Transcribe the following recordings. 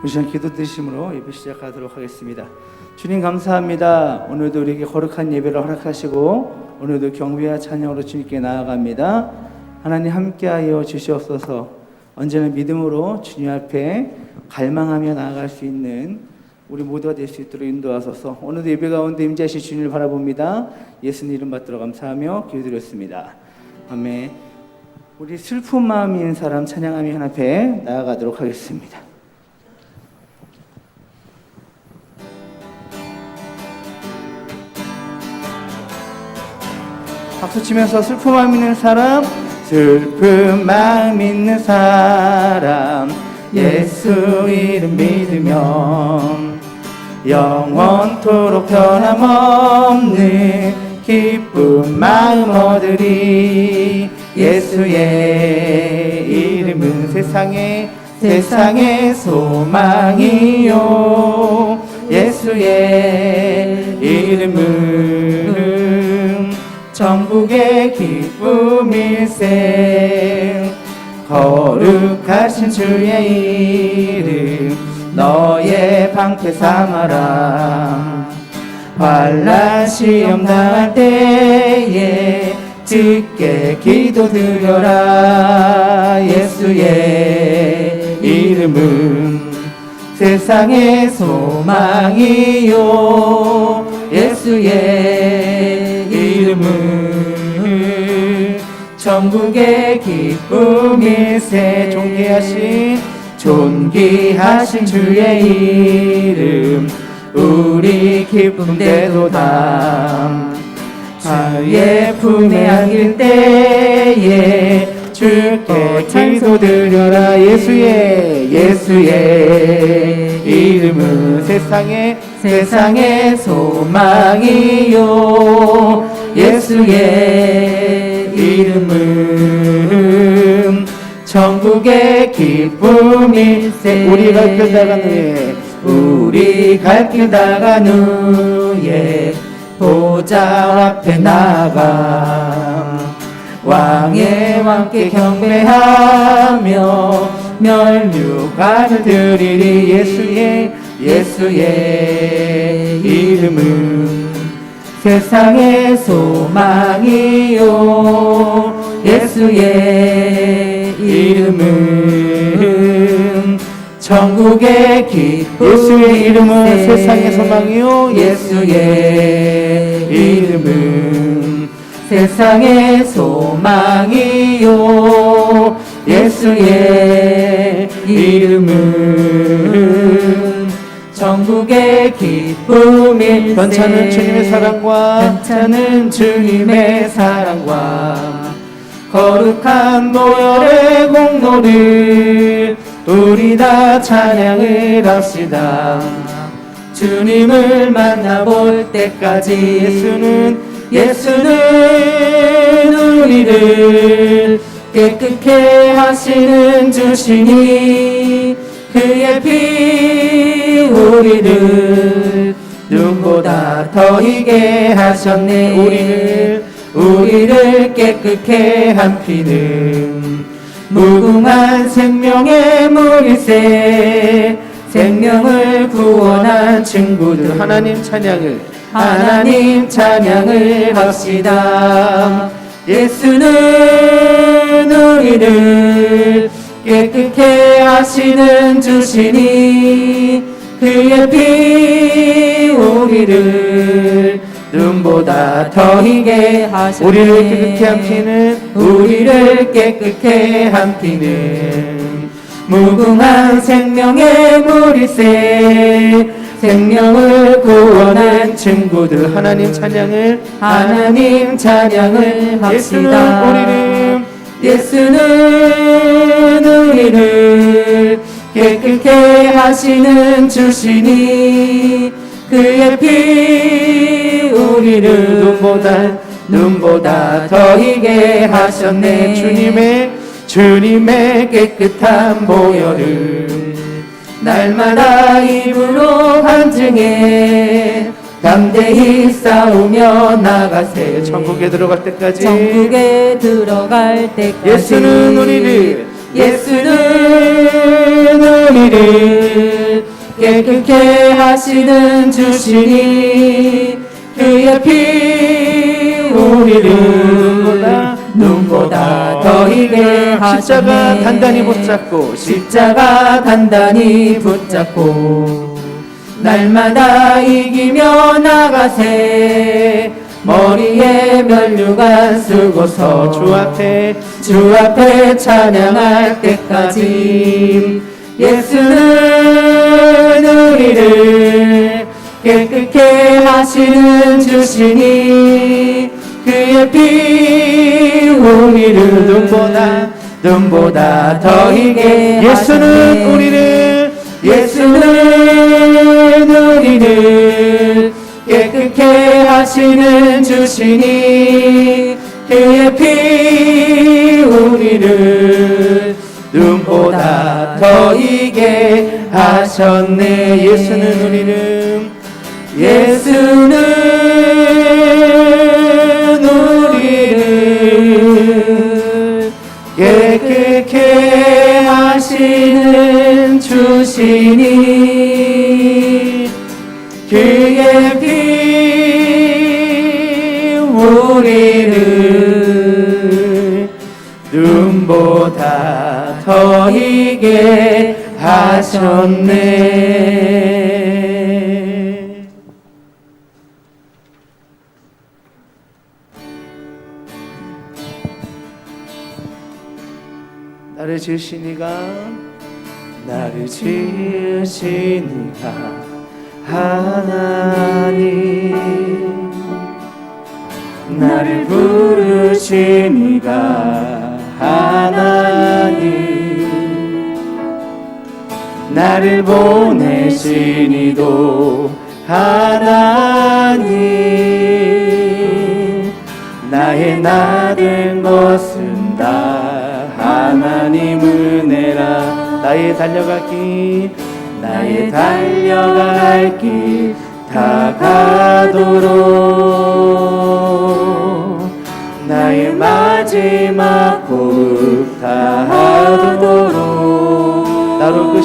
우리 시간 기도 드심으로 예배 시작하도록 하겠습니다. 주님 감사합니다. 오늘도 우리에게 거룩한 예배를 허락하시고 오늘도 경배와 찬양으로 주님께 나아갑니다. 하나님 함께하여 주시옵소서. 언제나 믿음으로 주님 앞에 갈망하며 나아갈 수 있는 우리 모두가 될 수 있도록 인도하소서. 오늘도 예배 가운데 임재하신 주님을 바라봅니다. 예수님 이름 받들어 감사하며 기도드렸습니다. 아멘. 우리 슬픈 마음이 있는 사람 찬양하며 하나님 앞에 나아가도록 하겠습니다. 박수 치면서 슬픈 마음 있는 사람, 슬픈 마음 있는 사람, 예수 이름 믿으면 영원토록 변함없는 기쁜 마음 얻으리. 예수의 이름은 세상의 소망이요. 예수의 이름은 천국의 기쁨일세. 거룩하신 주의 이름 너의 방패 삼아라. 환난 시험 당할 때에 주께 기도드려라. 예수의 이름은 세상의 소망이요. 예수의 이름은 천국의 기쁨일세. 존귀하신 주의 이름 우리 기쁨대로다. 주의 품에 안길 때에 주께 기도드려라. 예수의 이름은 세상의 소망이요. 예수의 이름은 천국의 기쁨일세. 우리 갈 길 다간 후에 보좌 앞에 나가 왕의 왕께 경배하며 멸류관을 드리리. 예수의 이름은 세상의 소망이요. 예수의 이름은 천국의 기쁨. 예수의 이름은 세상의 소망이요. 예수의 이름은 세상의 소망이요. 예수의 이름은 천국의 기쁨일세. 변찮은 주님의 사랑과 거룩한 노열의 공로를 우리 다 찬양을 합시다. 주님을 만나볼 때까지 예수는 우리를 깨끗게 하시는 주시니 그의 피 우리를 눈보다 더 희게 하셨네. 우리를 깨끗게 한 피는 무궁한 생명의 물일세. 생명을 구원한 친구들 하나님 찬양을 합시다. 예수는 우리를 깨끗게 하시는 주시니 그의 피 우리를 눈보다 더 희게 하셨네. 우리를 깨끗게 한 피는 무궁한 생명의 물일세. 생명을 구원한 친구들 하나님 찬양을 합시다. 예수는 우리를 깨끗게 하시는 주시니 그의 피 우리를 눈보다 더 희게 하셨네. 주님의 깨끗한 보혈을 날마다 입으로 간증해 담대히 싸우며 나가세. 천국에 들어갈 때까지 예수는 우리를 깨끗게 하시는 주시니 그의 피 우리를 눈보다 더 희게 하시네. 십자가 단단히 붙잡고 십자가 단단히 붙잡고 날마다 이기며 나가세. 머리에 면류관 쓰고서 주 앞에 찬양할 때까지 예수는 우리를 깨끗게 하시는 주시니 그의 피 우리를 눈보다 더 희게 예수는 우리를 깨끗게 하시는 주시니 그의 피 우리를 눈보다 더 희게 하셨네. 예수는 우리를 깨끗게 하시는 주시니 그의 피 우리를 눈보다 더 희게 하셨네. 나를 지으시니가 하나님, 나를 부르시니가 하나님, 나를 보내시니도 하나님, 나의 나 된 것은 다 하나님 은혜라. 나의 달려갈 길 다가도록 나의 마지막 호흡 다하도록 나로 그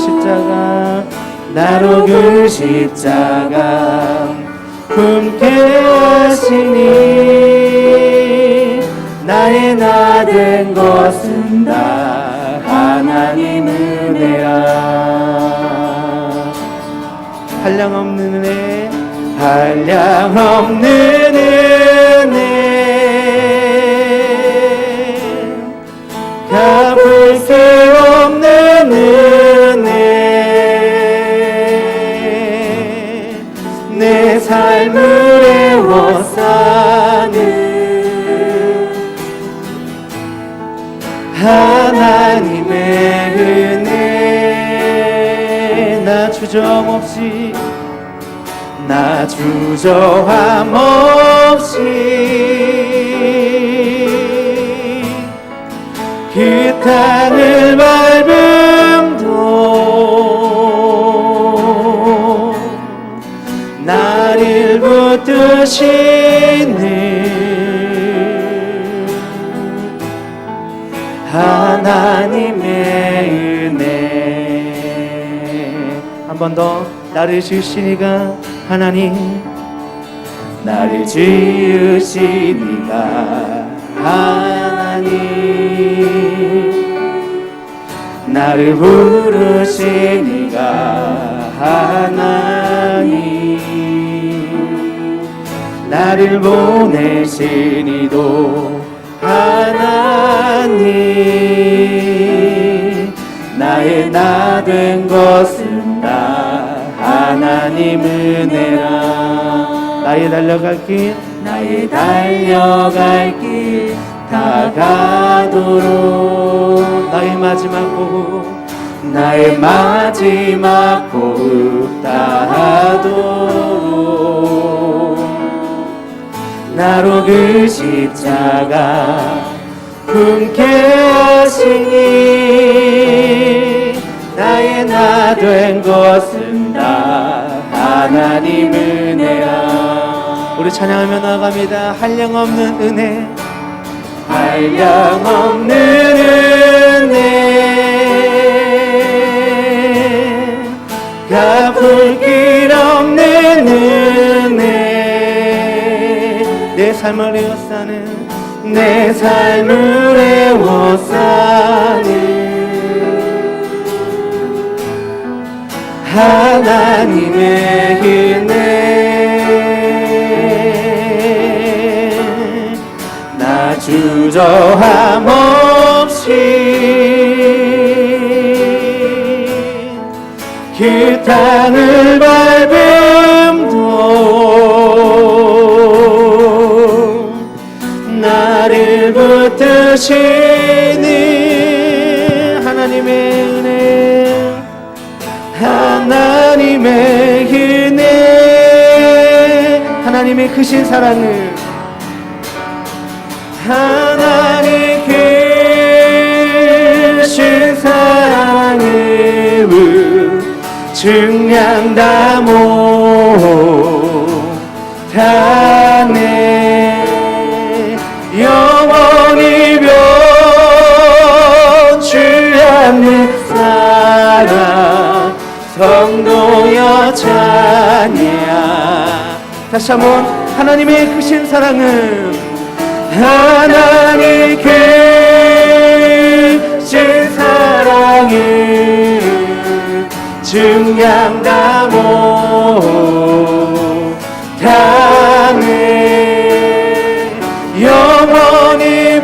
십자가 품게 하시니 나의 나 된 것은 다 하나님 은혜라. 한량없는 은혜, 갚을 수 없는 은혜, 내 삶을 에워싸는 하나님의 은혜. 나 주저함 없이 그 땅을 밟음도 나를 붙드시는 하나님의 은혜. 한 번 더. 나를 지으시니가 하나님, 나를 지으시니가 하나님, 나를 부르시니가 하나님, 나를 보내시니도 하나님, 나의 나 된 것은 다 하나님 은혜라. 나의 달려갈 길 다가도록 나의 마지막 호흡 다하도록 나로 그 십자가 품게 하시니 나의 나 된 것은 다 하나님 은혜라. 우리 찬양하며 나아갑니다. 한량없는 은혜, 한량없는 은혜, 갚을 삶을 에워싸는 내 삶을 에워싸는 하나님의 은혜 나 주저함 없이 그 땅을 밟음도 나를 붙드시는 하나님의 은혜 하나님의 은혜 하나님의 크신 사랑을 하나님 크신 사랑을 증량 다 못하네 영원히 변치 않는 사랑 성도여 찬양 다시 한번 하나님의 크신 사랑은 하나님 크신 사랑을 증량 다 못하네 영원히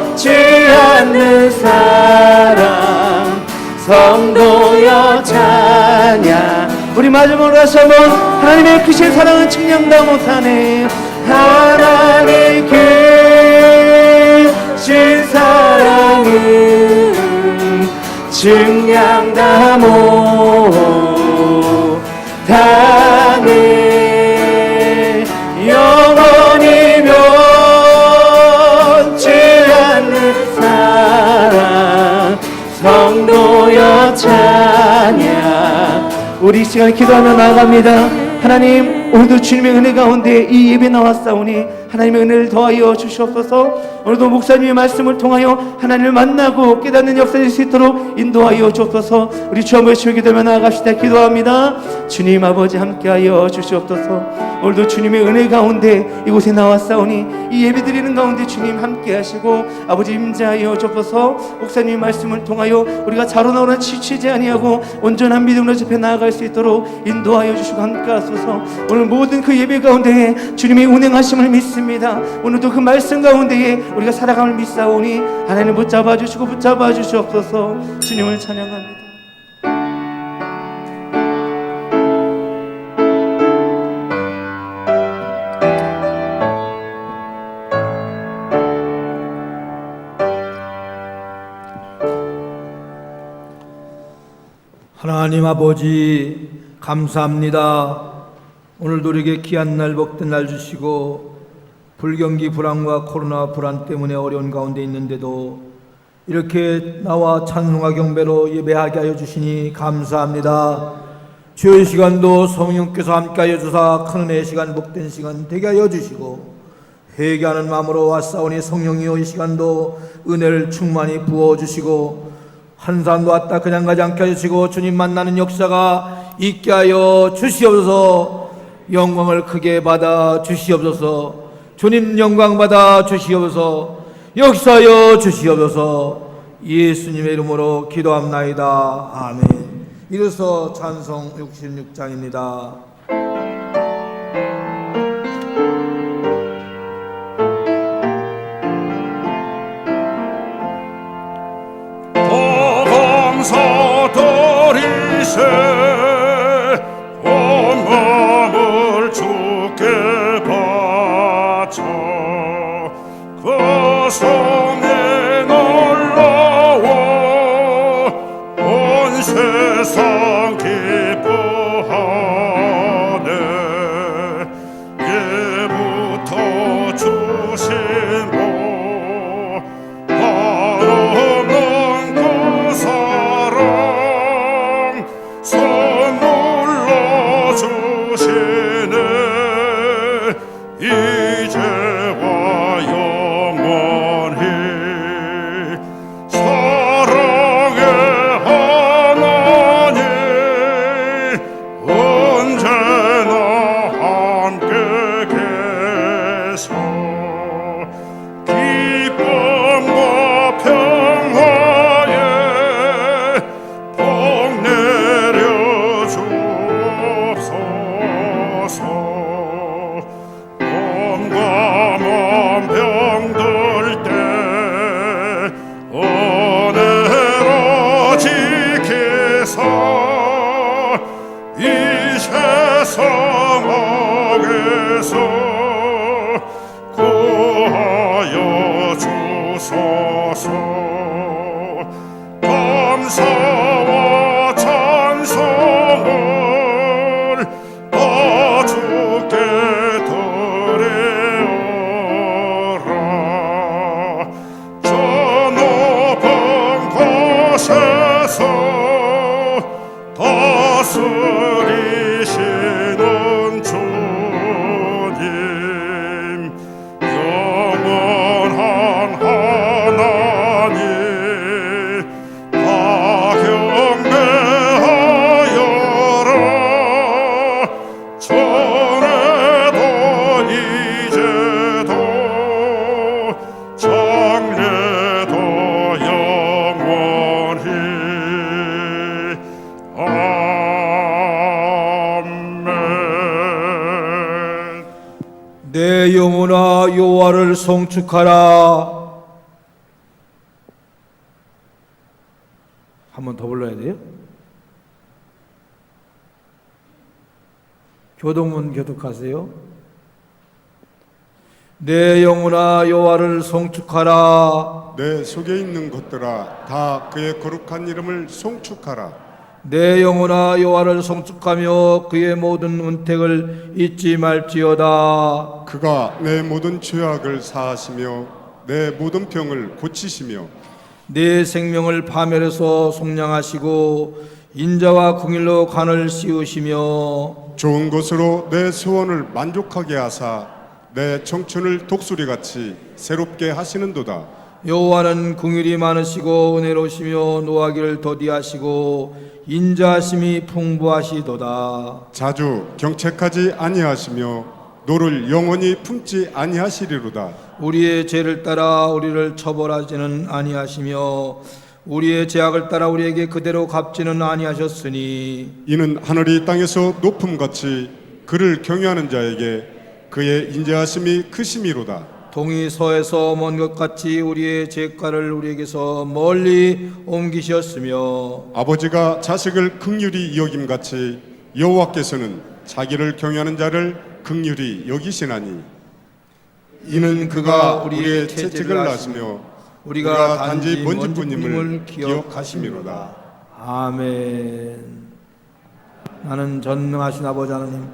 변치 않는 사랑 성도여 찬양 우리 마지막으로 다시 한번 하나님의 크신 사랑은 증량 다 못하네 하나님 크신 사랑은 증량 다 못하네 영원히 변치 않는 사랑 성도여 찬양 우리 이 시간에 기도하며 나아갑니다 하나님 오늘도 주님의 은혜 가운데 이 예배 나왔사오니 하나님의 은혜를 더하여 주시옵소서 오늘도 목사님의 말씀을 통하여 하나님을 만나고 깨닫는 역사될 수 있도록 인도하여 주옵소서 우리 주 한번 주의 기도하며 나아갑시다 기도합니다 주님 아버지 함께하여 주시옵소서 오늘도 주님의 은혜 가운데 이곳에 나왔사오니 이 예배 드리는 가운데 주님 함께하시고 아버지 임재하여 주옵소서 목사님의 말씀을 통하여 우리가 자로나오나 지치지 아니하고 온전한 믿음으로 집에 나아갈 수 있도록 인도하여 주시고 함께하소서 오늘 모든 그 예배 가운데 주님의 운행하심을 믿습니다 오늘도 그 말씀 가운데에 우리가 살아감을 믿사오니 하나님 붙잡아 주시고 붙잡아 주시옵소서 주님을 찬양합니다 하나님 아버지 감사합니다. 오늘도 우리에게 귀한 날 복된 날 주시고 불경기 불안과 코로나 불안 때문에 어려운 가운데 있는데도 이렇게 나와 찬송과 경배로 예배하게 하여 주시니 감사합니다. 주의 시간도 성령께서 함께하여 주사 큰 은혜의 시간 복된 시간 되게 하여 주시고 회개하는 마음으로 왔사오니 성령이여 이 시간도 은혜를 충만히 부어주시고 한 사람도 왔다 그냥 가지 않게 하시고 주님 만나는 역사가 있게 하여 주시옵소서 영광을 크게 받아 주시옵소서 주님 영광 받아 주시옵소서 역사하여 주시옵소서 예수님의 이름으로 기도합나이다. 아멘. 이로써 찬송 66장입니다. 감사드리세 온 마음을 주께 바쳐 그 성에 놀라워 온 세상 기뻐하네 예부터 주신 복 한없는 그 사랑 감사와 찬송을 다 주께 드리오라. 저 높은 곳에서 다스리시는 주님, 영원한 하나님, 다 경배하여라. 전에도 이제도 장래도 영원히. 아멘. 내 영혼아 여호와를 송축하라. 한 번 더 불러야 돼요? 교동문 교독하세요. 내 영혼아 여호와를 송축하라. 내 속에 있는 것들아 다 그의 거룩한 이름을 송축하라. 내 영혼아 여호와를 송축하며 그의 모든 은택을 잊지 말지어다. 그가 내 모든 죄악을 사하시며 내 모든 병을 고치시며 내 생명을 파멸해서 속량하시고 인자와 궁일로 간을 씌우시며 좋은 것으로 내 소원을 만족하게 하사 내 청춘을 독수리같이 새롭게 하시는도다. 여호와는 궁일이 많으시고 은혜로우시며 노하기를 더디하시고 인자하심이 풍부하시도다. 자주 경책하지 아니하시며 노를 영원히 품지 아니하시리로다. 우리의 죄를 따라 우리를 처벌하지는 아니하시며 우리의 죄악을 따라 우리에게 그대로 갚지는 아니하셨으니 이는 하늘이 땅에서 높음같이 그를 경외하는 자에게 그의 인자하심이 크심이로다. 동이 서에서 먼 것 같이 우리의 죄가를 우리에게서 멀리 옮기셨으며 아버지가 자식을 긍휼히 여김같이 여호와께서는 자기를 경외하는 자를 긍휼히 여기시나니 이는 그가 우리의 채찍을 하시며 우리가 단지 먼지뿐임을 기억하심이로다. 아멘. 나는 전능하신 아버지 하나님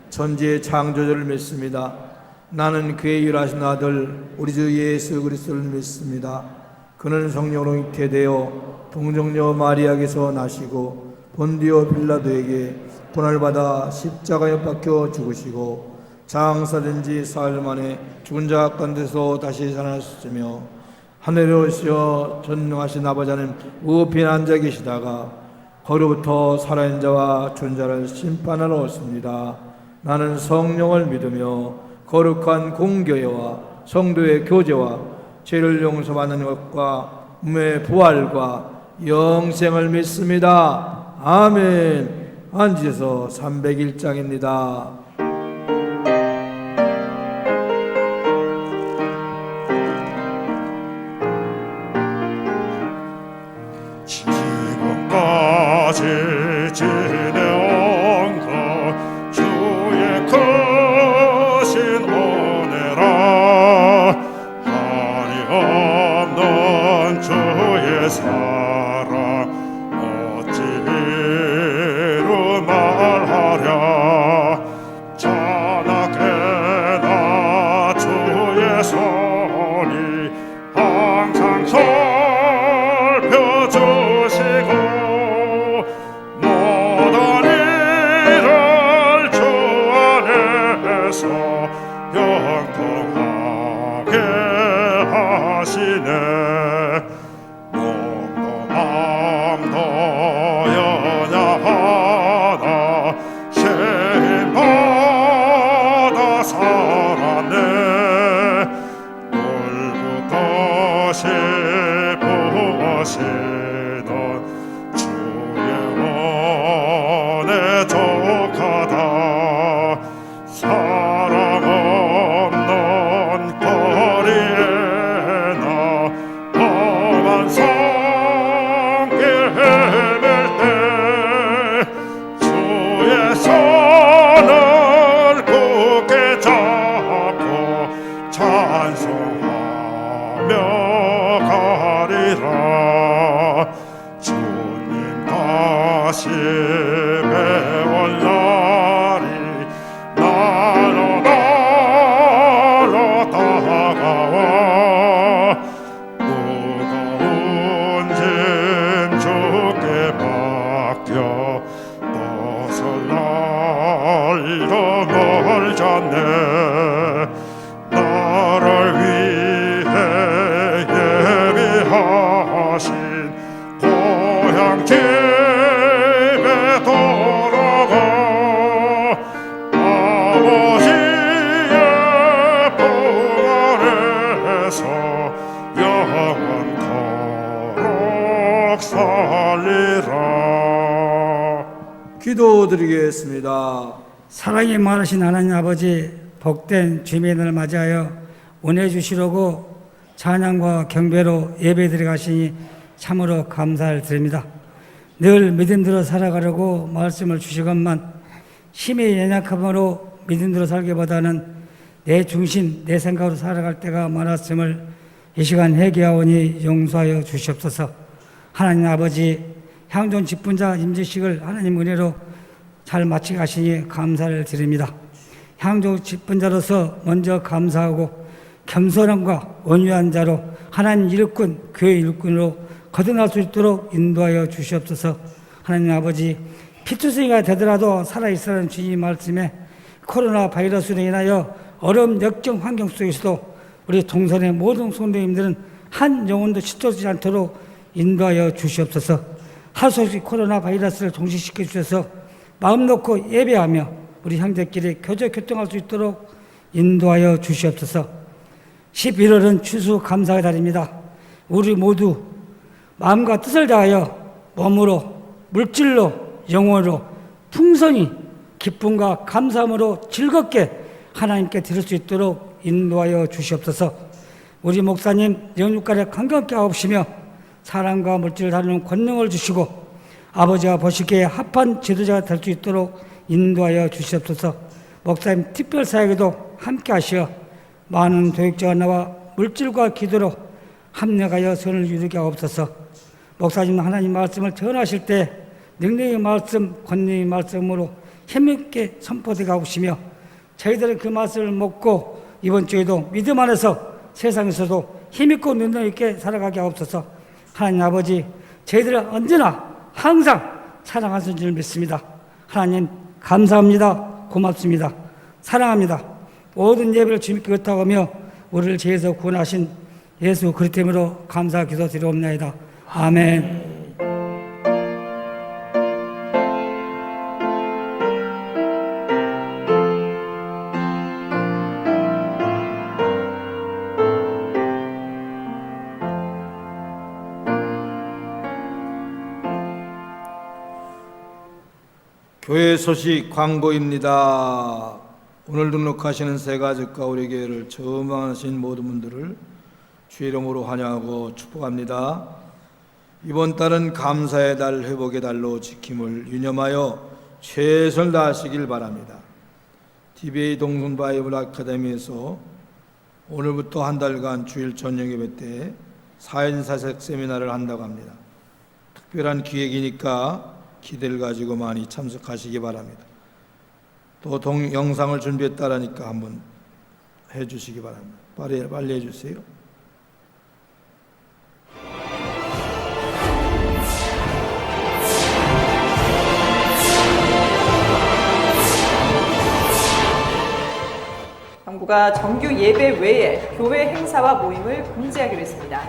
천지의 창조주를 믿습니다. 나는 그의 유일하신 아들 우리 주 예수 그리스도를 믿습니다. 그는 성령으로 잉태되어 동정녀 마리아에게서 나시고 본디오 빌라도에게 고난을 받아 십자가에 못 박혀 죽으시고 장사된 지 사흘 만에 죽은 자 가운데서 다시 살아나셨으며 하늘에 오시어 전능하신 아버지 하나님 우편에 앉아 계시다가 거기로부터 살아있는 자와 죽은 자를 심판하러 오십니다. 나는 성령을 믿으며 거룩한 공교회와 성도의 교제와 죄를 용서받는 것과 몸의 부활과 영생을 믿습니다. 아멘. 앉으셔서 301장입니다. 지금까지 지내온 것 주의 크신 은혜라. 한이 없는 주의 사랑 어찌 이루 말하랴. 자나깨나 주의 손이 항상 살펴주시고 모든 일을 주 안에서 영통하게 하시네. 몸도 마음도 연약하나 신받아 살았네. 물부터 부으시던 주의 원에 족하다. 사랑 없는 거리에 나 험한 산길 헤맬 때 주의 손을 굳게 잡고 찬송하며 가리라. 주의 배울 날이 나로 다가와 무거운 짐 주께 맡겨 벗을 날도 멀잖네 나를 위해 예비하신 고향 집에 돌아가 아버지의 품 아래서 영원토록 살리라. 기도드리겠습니다. 사랑이 많으신 하나님 아버지, 복된 주민을 맞이하여 은혜 주시려고 찬양과 경배로 예배드려 가시니 참으로 감사를 드립니다. 늘 믿음대로 살아가려고 말씀을 주시건만 힘이 연약함으로 믿음대로 살기보다는 내 중심, 내 생각으로 살아갈 때가 많았음을 이 시간 회개하오니 용서하여 주시옵소서. 하나님 아버지, 향전 직분자 임재식을 하나님 은혜로 잘 마치게 하시니 감사를 드립니다. 향전 직분자로서 먼저 감사하고 겸손함과 온유한 자로 하나님 일꾼, 교회 일꾼으로 거듭날 수 있도록 인도하여 주시옵소서. 하나님 아버지, 피투성이가 되더라도 살아있으라는 주님 말씀에 코로나 바이러스로 인하여 어려운 역경 환경 속에서도 우리 동선의 모든 성도님들은 한 영혼도 시들지 않도록 인도하여 주시옵소서. 할 수 없이 코로나 바이러스를 종식시켜 주셔서 마음 놓고 예배하며 우리 형제끼리 교제 교통할 수 있도록 인도하여 주시옵소서. 11월은 추수 감사의 달입니다. 우리 모두 마음과 뜻을 다하여 몸으로, 물질로, 영혼으로 풍성히 기쁨과 감사함으로 즐겁게 하나님께 드릴 수 있도록 인도하여 주시옵소서. 우리 목사님 영육간에 강건케 하옵시며 사랑과 물질을 다루는 권능을 주시고 아버지와 보시기에 합한 지도자가 될 수 있도록 인도하여 주시옵소서. 목사님 특별 사역에도 함께 하시어 많은 교육자가 나와 물질과 기도로 합력하여 선을 이루게 하옵소서. 목사님 하나님 말씀을 전하실 때 능력의 말씀, 권능의 말씀으로 힘있게 선포되게 하옵시며 저희들은 그 말씀을 먹고 이번 주에도 믿음 안에서 세상에서도 힘있고 능력 있게 살아가게 하옵소서. 하나님 아버지, 저희들은 언제나 항상 사랑하시는 줄 믿습니다. 하나님 감사합니다. 고맙습니다. 사랑합니다. 모든 예배를 주님께 의탁하며 우리를 죄에서 구원하신 예수 그리스도 이름으로 감사 기도드리옵나이다. 아멘. 교회 소식 광고입니다. 오늘 등록하시는 새가족과 우리 교회를 처음 하신 모든 분들을 주의 이름으로 환영하고 축복합니다. 이번 달은 감사의 달, 회복의 달로 지킴을 유념하여 최선을 다하시길 바랍니다. DBA 동순 바이블 아카데미에서 오늘부터 한 달간 주일 저녁 예배 때 4인 사색 세미나를 한다고 합니다. 특별한 기획이니까 기대를 가지고 많이 참석하시기 바랍니다. 또 영상을 준비했다라니까 한번 해주시기 바랍니다. 빨리 해주세요. 정부가 정규 예배 외에 교회 행사와 모임을 금지하기로 했습니다.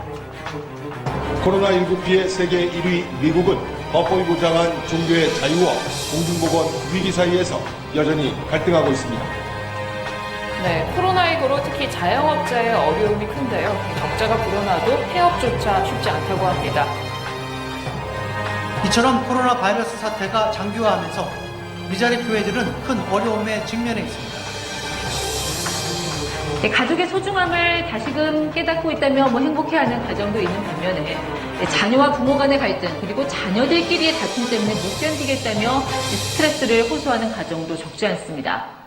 코로나19 피해 세계 1위 미국은 헌법이 보장한 종교의 자유와 공중보건 위기 사이에서 여전히 갈등하고 있습니다. 네, 코로나19로 특히 자영업자의 어려움이 큰데요. 적자가 불어나도 폐업조차 쉽지 않다고 합니다. 이처럼 코로나 바이러스 사태가 장기화하면서 미자립 교회들은 큰 어려움에 직면해 있습니다. 가족의 소중함을 다시금 깨닫고 있다며 행복해하는 가정도 있는 반면에 자녀와 부모 간의 갈등 그리고 자녀들끼리의 다툼 때문에 못 견디겠다며 스트레스를 호소하는 가정도 적지 않습니다.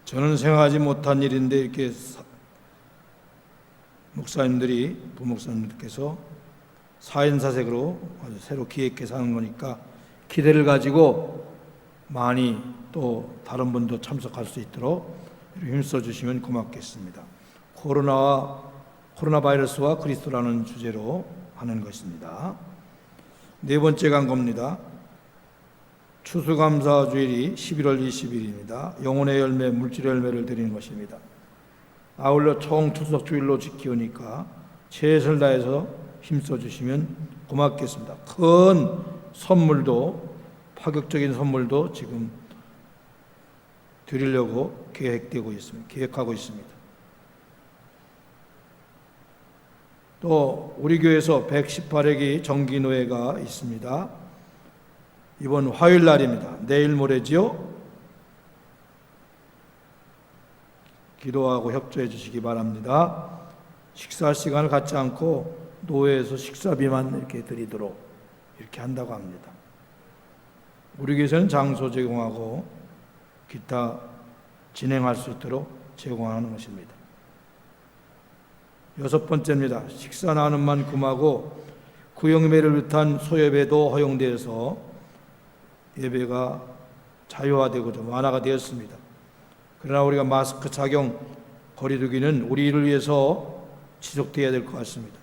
저는 생각하지 못한 일인데 이렇게 목사님들이 부목사님들께서 사인사색으로 아주 새로 기획해서 하는 거니까 기대를 가지고 많이 또 다른 분도 참석할 수 있도록 힘써 주시면 고맙겠습니다. 코로나 바이러스와 그리스도라는 주제로 하는 것입니다. 네 번째 광고입니다. 추수감사주일이 11월 20일입니다. 영혼의 열매, 물질의 열매를 드리는 것입니다. 아울러 총 추석주일로 지키우니까 최선을 다해서 힘써 주시면 고맙겠습니다. 큰 선물도, 파격적인 선물도 지금 드리려고 계획하고 있습니다. 또 우리 교회에서 118회기 정기노회가 있습니다. 이번 화요일 날입니다. 내일 모레지요. 기도하고 협조해 주시기 바랍니다. 식사 시간을 갖지 않고 노회에서 식사비만 이렇게 드리도록 이렇게 한다고 합니다. 우리 교회에서는 장소 제공하고 기타 진행할 수 있도록 제공하는 것입니다. 여섯 번째입니다. 식사 나눔만 금하고 구역예배를 비롯한 소예배도 허용되어서 예배가 자유화되고 좀 완화가 되었습니다. 그러나 우리가 마스크 착용, 거리두기는 우리 일을 위해서 지속되어야 될 것 같습니다.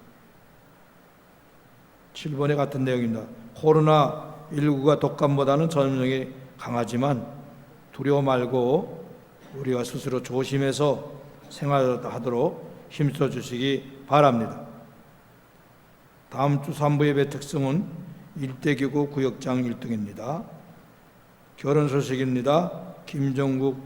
7번에 같은 내용입니다. 코로나19가 독감보다는 전염력이 강하지만 두려워 말고 우리가 스스로 조심해서 생활하도록 힘써 주시기 바랍니다. 다음 주 3부 예배 특성은 일대기구 구역장 1등입니다. 결혼 소식입니다. 김정국,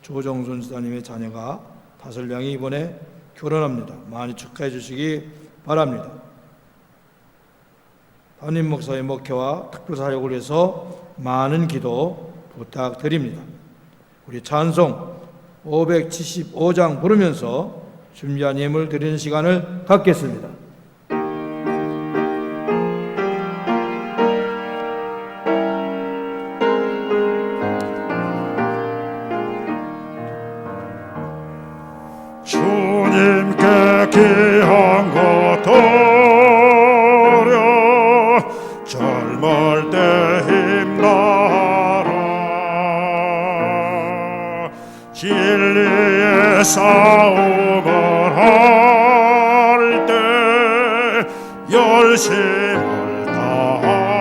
조정순 지사님의 자녀가 5명이 이번에 결혼합니다. 많이 축하해 주시기 바랍니다. 담임 목사의 목회와 특별 사역을 위해서 많은 기도 부탁드립니다. 우리 찬송 575장 부르면서 준비한 예물 드리는 시간을 갖겠습니다. 주님께 귀한 것 드려 젊을 때 힘나라 진리의 싸움을 할 때 열심을 다하여라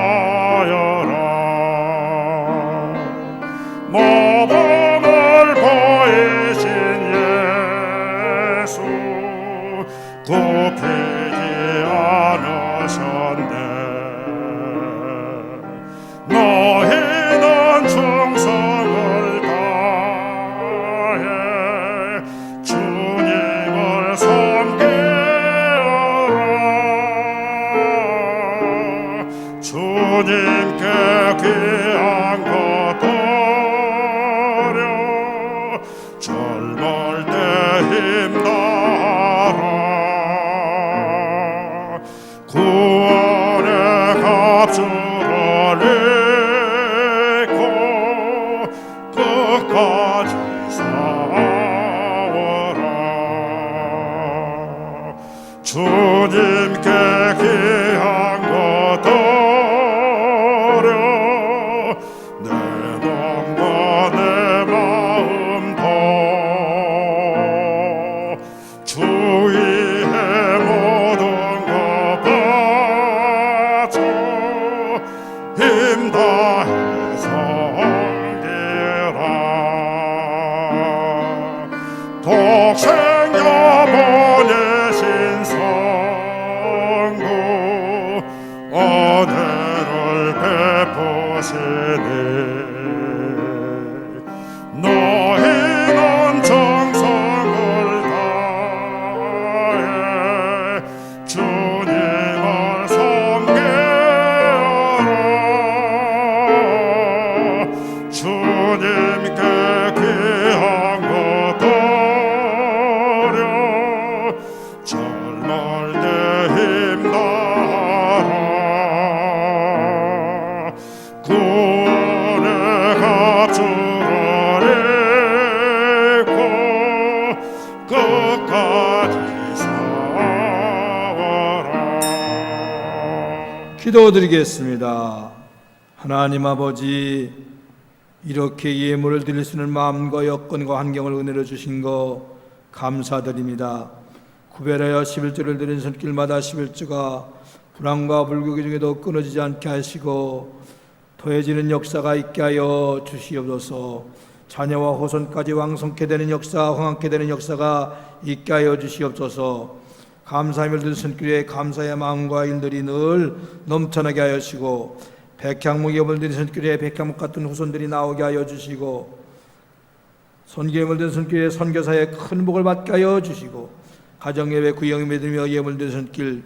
모범을 보이신 예수 굽히지 않으셨네 너희는 충성을 다해 주님을 섬기라 주님께 귀한 것 드려 젊을 때 힘나라 구원의 값주를 잃고 끝까지 싸워라 주님께 귀한 것 드려 내 몸과 내 마음도 주위의 모든 것 바쳐 힘 다해 섬기라 독생자 보내신 기도드리겠습니다. 하나님 아버지, 이렇게 예물을 드릴 수 있는 마음과 여건과 환경을 은혜로 주신 거 감사드립니다. 구별하여 11조를 드린 손길마다 11조가 불황과 불교기 중에도 끊어지지 않게 하시고 더해지는 역사가 있게 하여 주시옵소서. 자녀와 후손까지 왕성케 되는 역사, 흥하게 되는 역사가 있게 하여 주시옵소서. 감사함을 드린 손길에 감사의 마음과 일들이 늘 넘쳐나게 하여 주시고, 백향목 예물 드린 손길에 백향목 같은 후손들이 나오게 하여 주시고, 선교예물 드린 손길에 선교사의 큰 복을 받게 하여 주시고, 가정예배 구영이 믿으며 예물 드린 손길,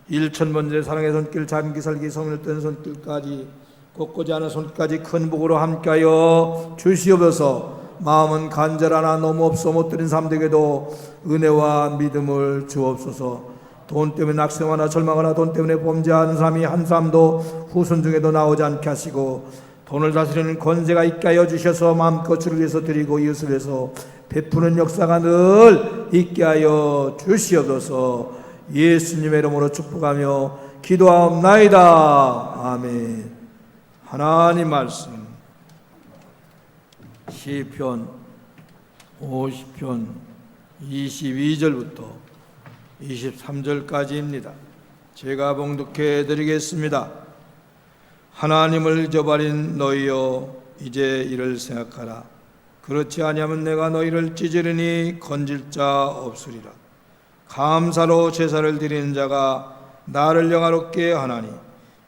일천번째 사랑의 손길, 잠기 살기 성을 뜬 손길까지, 곱고지 않은 손길까지 큰 복으로 함께하여 주시옵소서. 마음은 간절하나 너무 없어 못 드린 사람들에게도 은혜와 믿음을 주옵소서. 돈 때문에 낙심하나 절망하나 돈 때문에 범죄하는 사람이 한 사람도 후손 중에도 나오지 않게 하시고, 돈을 다스리는 권세가 있게 하여 주셔서 마음껏 주를 위해서 드리고 이웃을 위해서 베푸는 역사가 늘 있게 하여 주시옵소서. 예수님의 이름으로 축복하며 기도하옵나이다. 아멘. 하나님 말씀 시편 50편 22절부터 23절까지입니다. 제가 봉독해 드리겠습니다. 하나님을 잊어버린 너희여, 이제 이를 생각하라. 그렇지 아니하면 내가 너희를 찢으리니 건질 자 없으리라. 감사로 제사를 드리는 자가 나를 영화롭게 하나니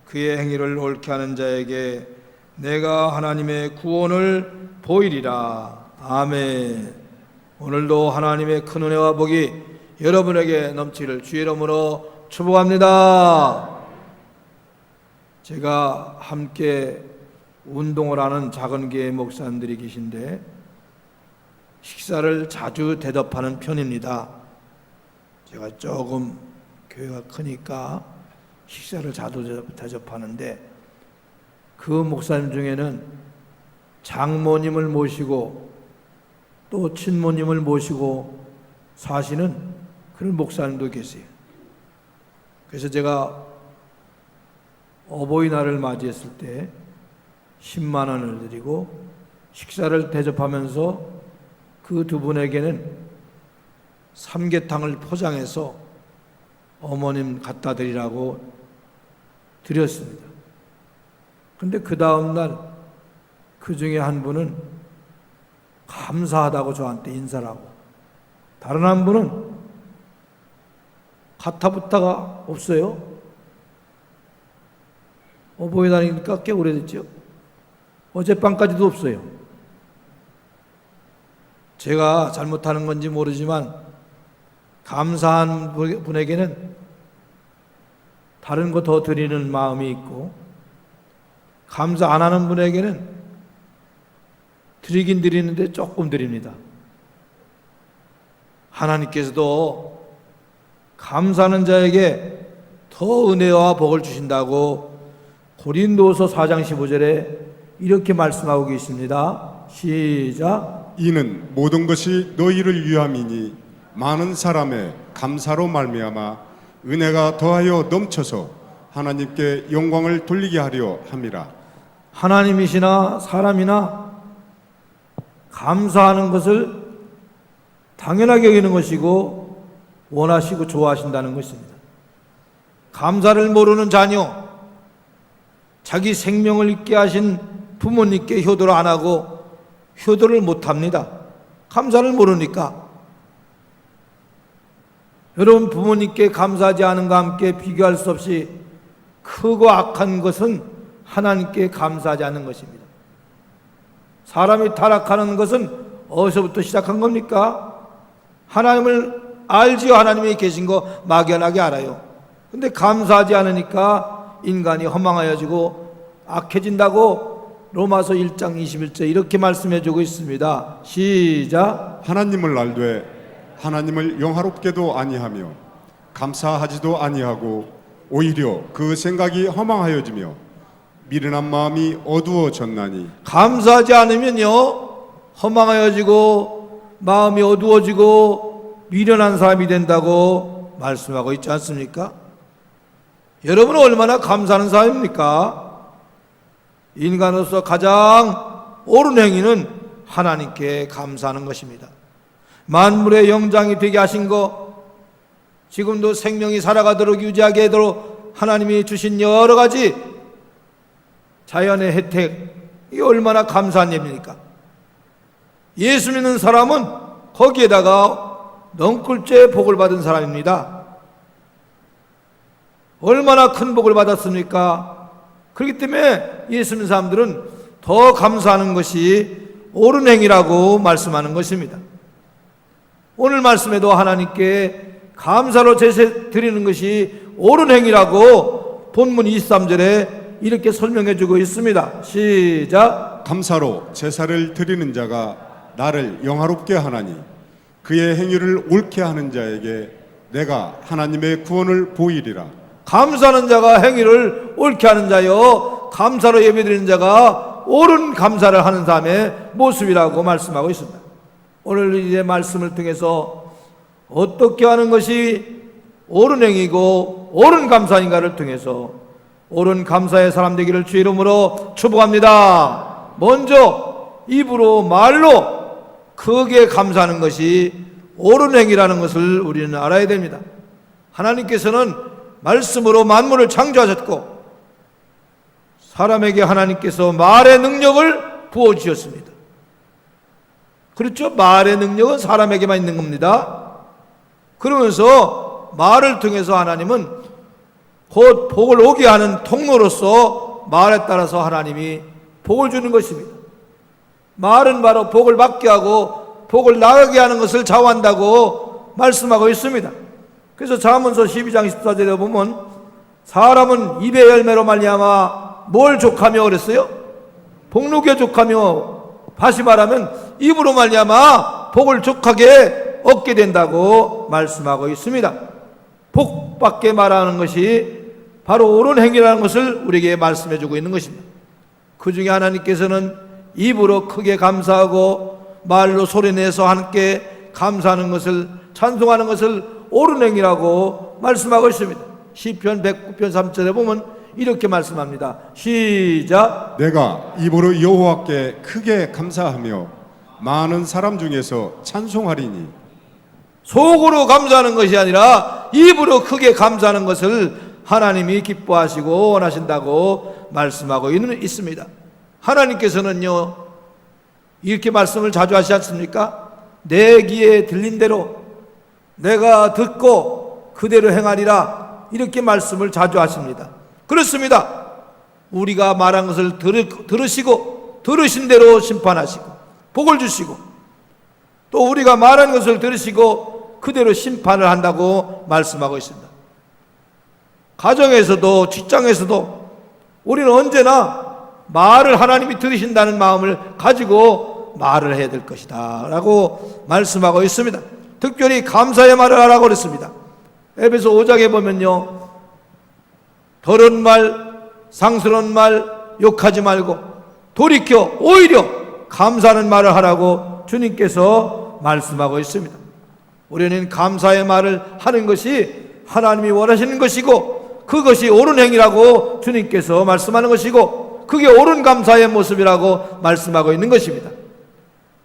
그의 행위를 옳게 하는 자에게 내가 하나님의 구원을 보이리라. 아멘. 오늘도 하나님의 큰 은혜와 복이 여러분에게 넘치기를 주의 이름으로 축복합니다. 제가 함께 운동을 하는 작은 교회 목사님들이 계신데 식사를 자주 대접하는 편입니다. 제가 조금 교회가 크니까 식사를 자주 대접하는데, 그 목사님 중에는 장모님을 모시고 또 친모님을 모시고 사시는 그런 목사님도 계세요. 그래서 제가 어버이날을 맞이했을 때 10만 원을 드리고 식사를 대접하면서 그 두 분에게는 삼계탕을 포장해서 어머님 갖다 드리라고 드렸습니다. 그런데 그 다음날 그 중에 한 분은 감사하다고 저한테 인사를 하고, 다른 한 분은 가타부타가 없어요. 어버이날이니까 꽤 오래됐죠. 어젯밤까지도 없어요. 제가 잘못하는 건지 모르지만 감사한 분에게는 다른 거 더 드리는 마음이 있고, 감사 안 하는 분에게는 드리긴 드리는데 조금 드립니다. 하나님께서도 감사하는 자에게 더 은혜와 복을 주신다고 고린도서 4장 15절에 이렇게 말씀하고 계십니다. 시작. 이는 모든 것이 너희를 위함이니 많은 사람의 감사로 말미암아 은혜가 더하여 넘쳐서 하나님께 영광을 돌리게 하려 함이라. 하나님이시나 사람이나 감사하는 것을 당연하게 여기는 것이고 원하시고 좋아하신다는 것입니다. 감사를 모르는 자녀, 자기 생명을 잊게 하신 부모님께 효도를 안 하고 효도를 못 합니다. 감사를 모르니까. 여러분, 부모님께 감사하지 않은과 함께 비교할 수 없이 크고 악한 것은 하나님께 감사하지 않는 것입니다. 사람이 타락하는 것은 어디서부터 시작한 겁니까? 하나님을 알지요. 하나님이 계신 거 막연하게 알아요. 근데 감사하지 않으니까 인간이 허망하여지고 악해진다고 로마서 1장 21절 이렇게 말씀해 주고 있습니다. 시작. 하나님을 알되 하나님을 영화롭게도 아니하며 감사하지도 아니하고 오히려 그 생각이 허망하여지며 미련한 마음이 어두워졌나니. 감사하지 않으면요, 허망하여지고 마음이 어두워지고 미련한 사람이 된다고 말씀하고 있지 않습니까? 여러분은 얼마나 감사하는 사람입니까? 인간으로서 가장 옳은 행위는 하나님께 감사하는 것입니다. 만물의 영장이 되게 하신 것, 지금도 생명이 살아가도록 유지하게 하도록 하나님이 주신 여러 가지 자연의 혜택, 이게 얼마나 감사한 일입니까? 예수 믿는 사람은 거기에다가 넝쿨째 복을 받은 사람입니다. 얼마나 큰 복을 받았습니까? 그렇기 때문에 예수 믿는 사람들은 더 감사하는 것이 옳은 행위라고 말씀하는 것입니다. 오늘 말씀에도 하나님께 감사로 제사 드리는 것이 옳은 행위라고 본문 23절에 이렇게 설명해 주고 있습니다. 시작. 감사로 제사를 드리는 자가 나를 영화롭게 하나니 그의 행위를 옳게 하는 자에게 내가 하나님의 구원을 보이리라. 감사하는 자가 행위를 옳게 하는 자요, 감사로 예배드리는 자가 옳은 감사를 하는 사람의 모습이라고 말씀하고 있습니다. 오늘 이제 말씀을 통해서 어떻게 하는 것이 옳은 행위고 옳은 감사인가를 통해서 옳은 감사의 사람 되기를 주의 이름으로 축복합니다. 먼저 입으로 말로 크게 감사하는 것이 옳은 행위라는 것을 우리는 알아야 됩니다. 하나님께서는 말씀으로 만물을 창조하셨고 사람에게 하나님께서 말의 능력을 부어주셨습니다. 그렇죠? 말의 능력은 사람에게만 있는 겁니다. 그러면서 말을 통해서 하나님은 곧 복을 오게 하는 통로로서 말에 따라서 하나님이 복을 주는 것입니다. 말은 바로 복을 받게 하고 복을 나가게 하는 것을 좌우한다고 말씀하고 있습니다. 그래서 잠언서 12장 14절에 보면 사람은 입의 열매로 말미암아 뭘 족하며 그랬어요? 복록에 족하며, 다시 말하면 입으로 말미암아 복을 족하게 얻게 된다고 말씀하고 있습니다. 복받게 말하는 것이 바로 옳은 행위라는 것을 우리에게 말씀해 주고 있는 것입니다. 그 중에 하나님께서는 입으로 크게 감사하고 말로 소리내서 함께 감사하는 것을, 찬송하는 것을 옳은 행위라고 말씀하고 있습니다. 시편 109편 3절에 보면 이렇게 말씀합니다. 시작. 내가 입으로 여호와께 크게 감사하며 많은 사람 중에서 찬송하리니. 속으로 감사하는 것이 아니라 입으로 크게 감사하는 것을 하나님이 기뻐하시고 원하신다고 말씀하고 있습니다. 하나님께서는요, 이렇게 말씀을 자주 하시지 않습니까? 내 귀에 들린 대로 내가 듣고 그대로 행하리라, 이렇게 말씀을 자주 하십니다. 그렇습니다. 우리가 말한 것을 들으시고 들으신 대로 심판하시고 복을 주시고, 또 우리가 말한 것을 들으시고 그대로 심판을 한다고 말씀하고 있습니다. 가정에서도 직장에서도 우리는 언제나 말을 하나님이 들으신다는 마음을 가지고 말을 해야 될 것이다 라고 말씀하고 있습니다. 특별히 감사의 말을 하라고 그랬습니다. 에베소 5장에 보면요, 더러운 말, 상스러운 말 욕하지 말고 돌이켜 오히려 감사하는 말을 하라고 주님께서 말씀하고 있습니다. 우리는 감사의 말을 하는 것이 하나님이 원하시는 것이고 그것이 옳은 행위라고 주님께서 말씀하는 것이고 그게 옳은 감사의 모습이라고 말씀하고 있는 것입니다.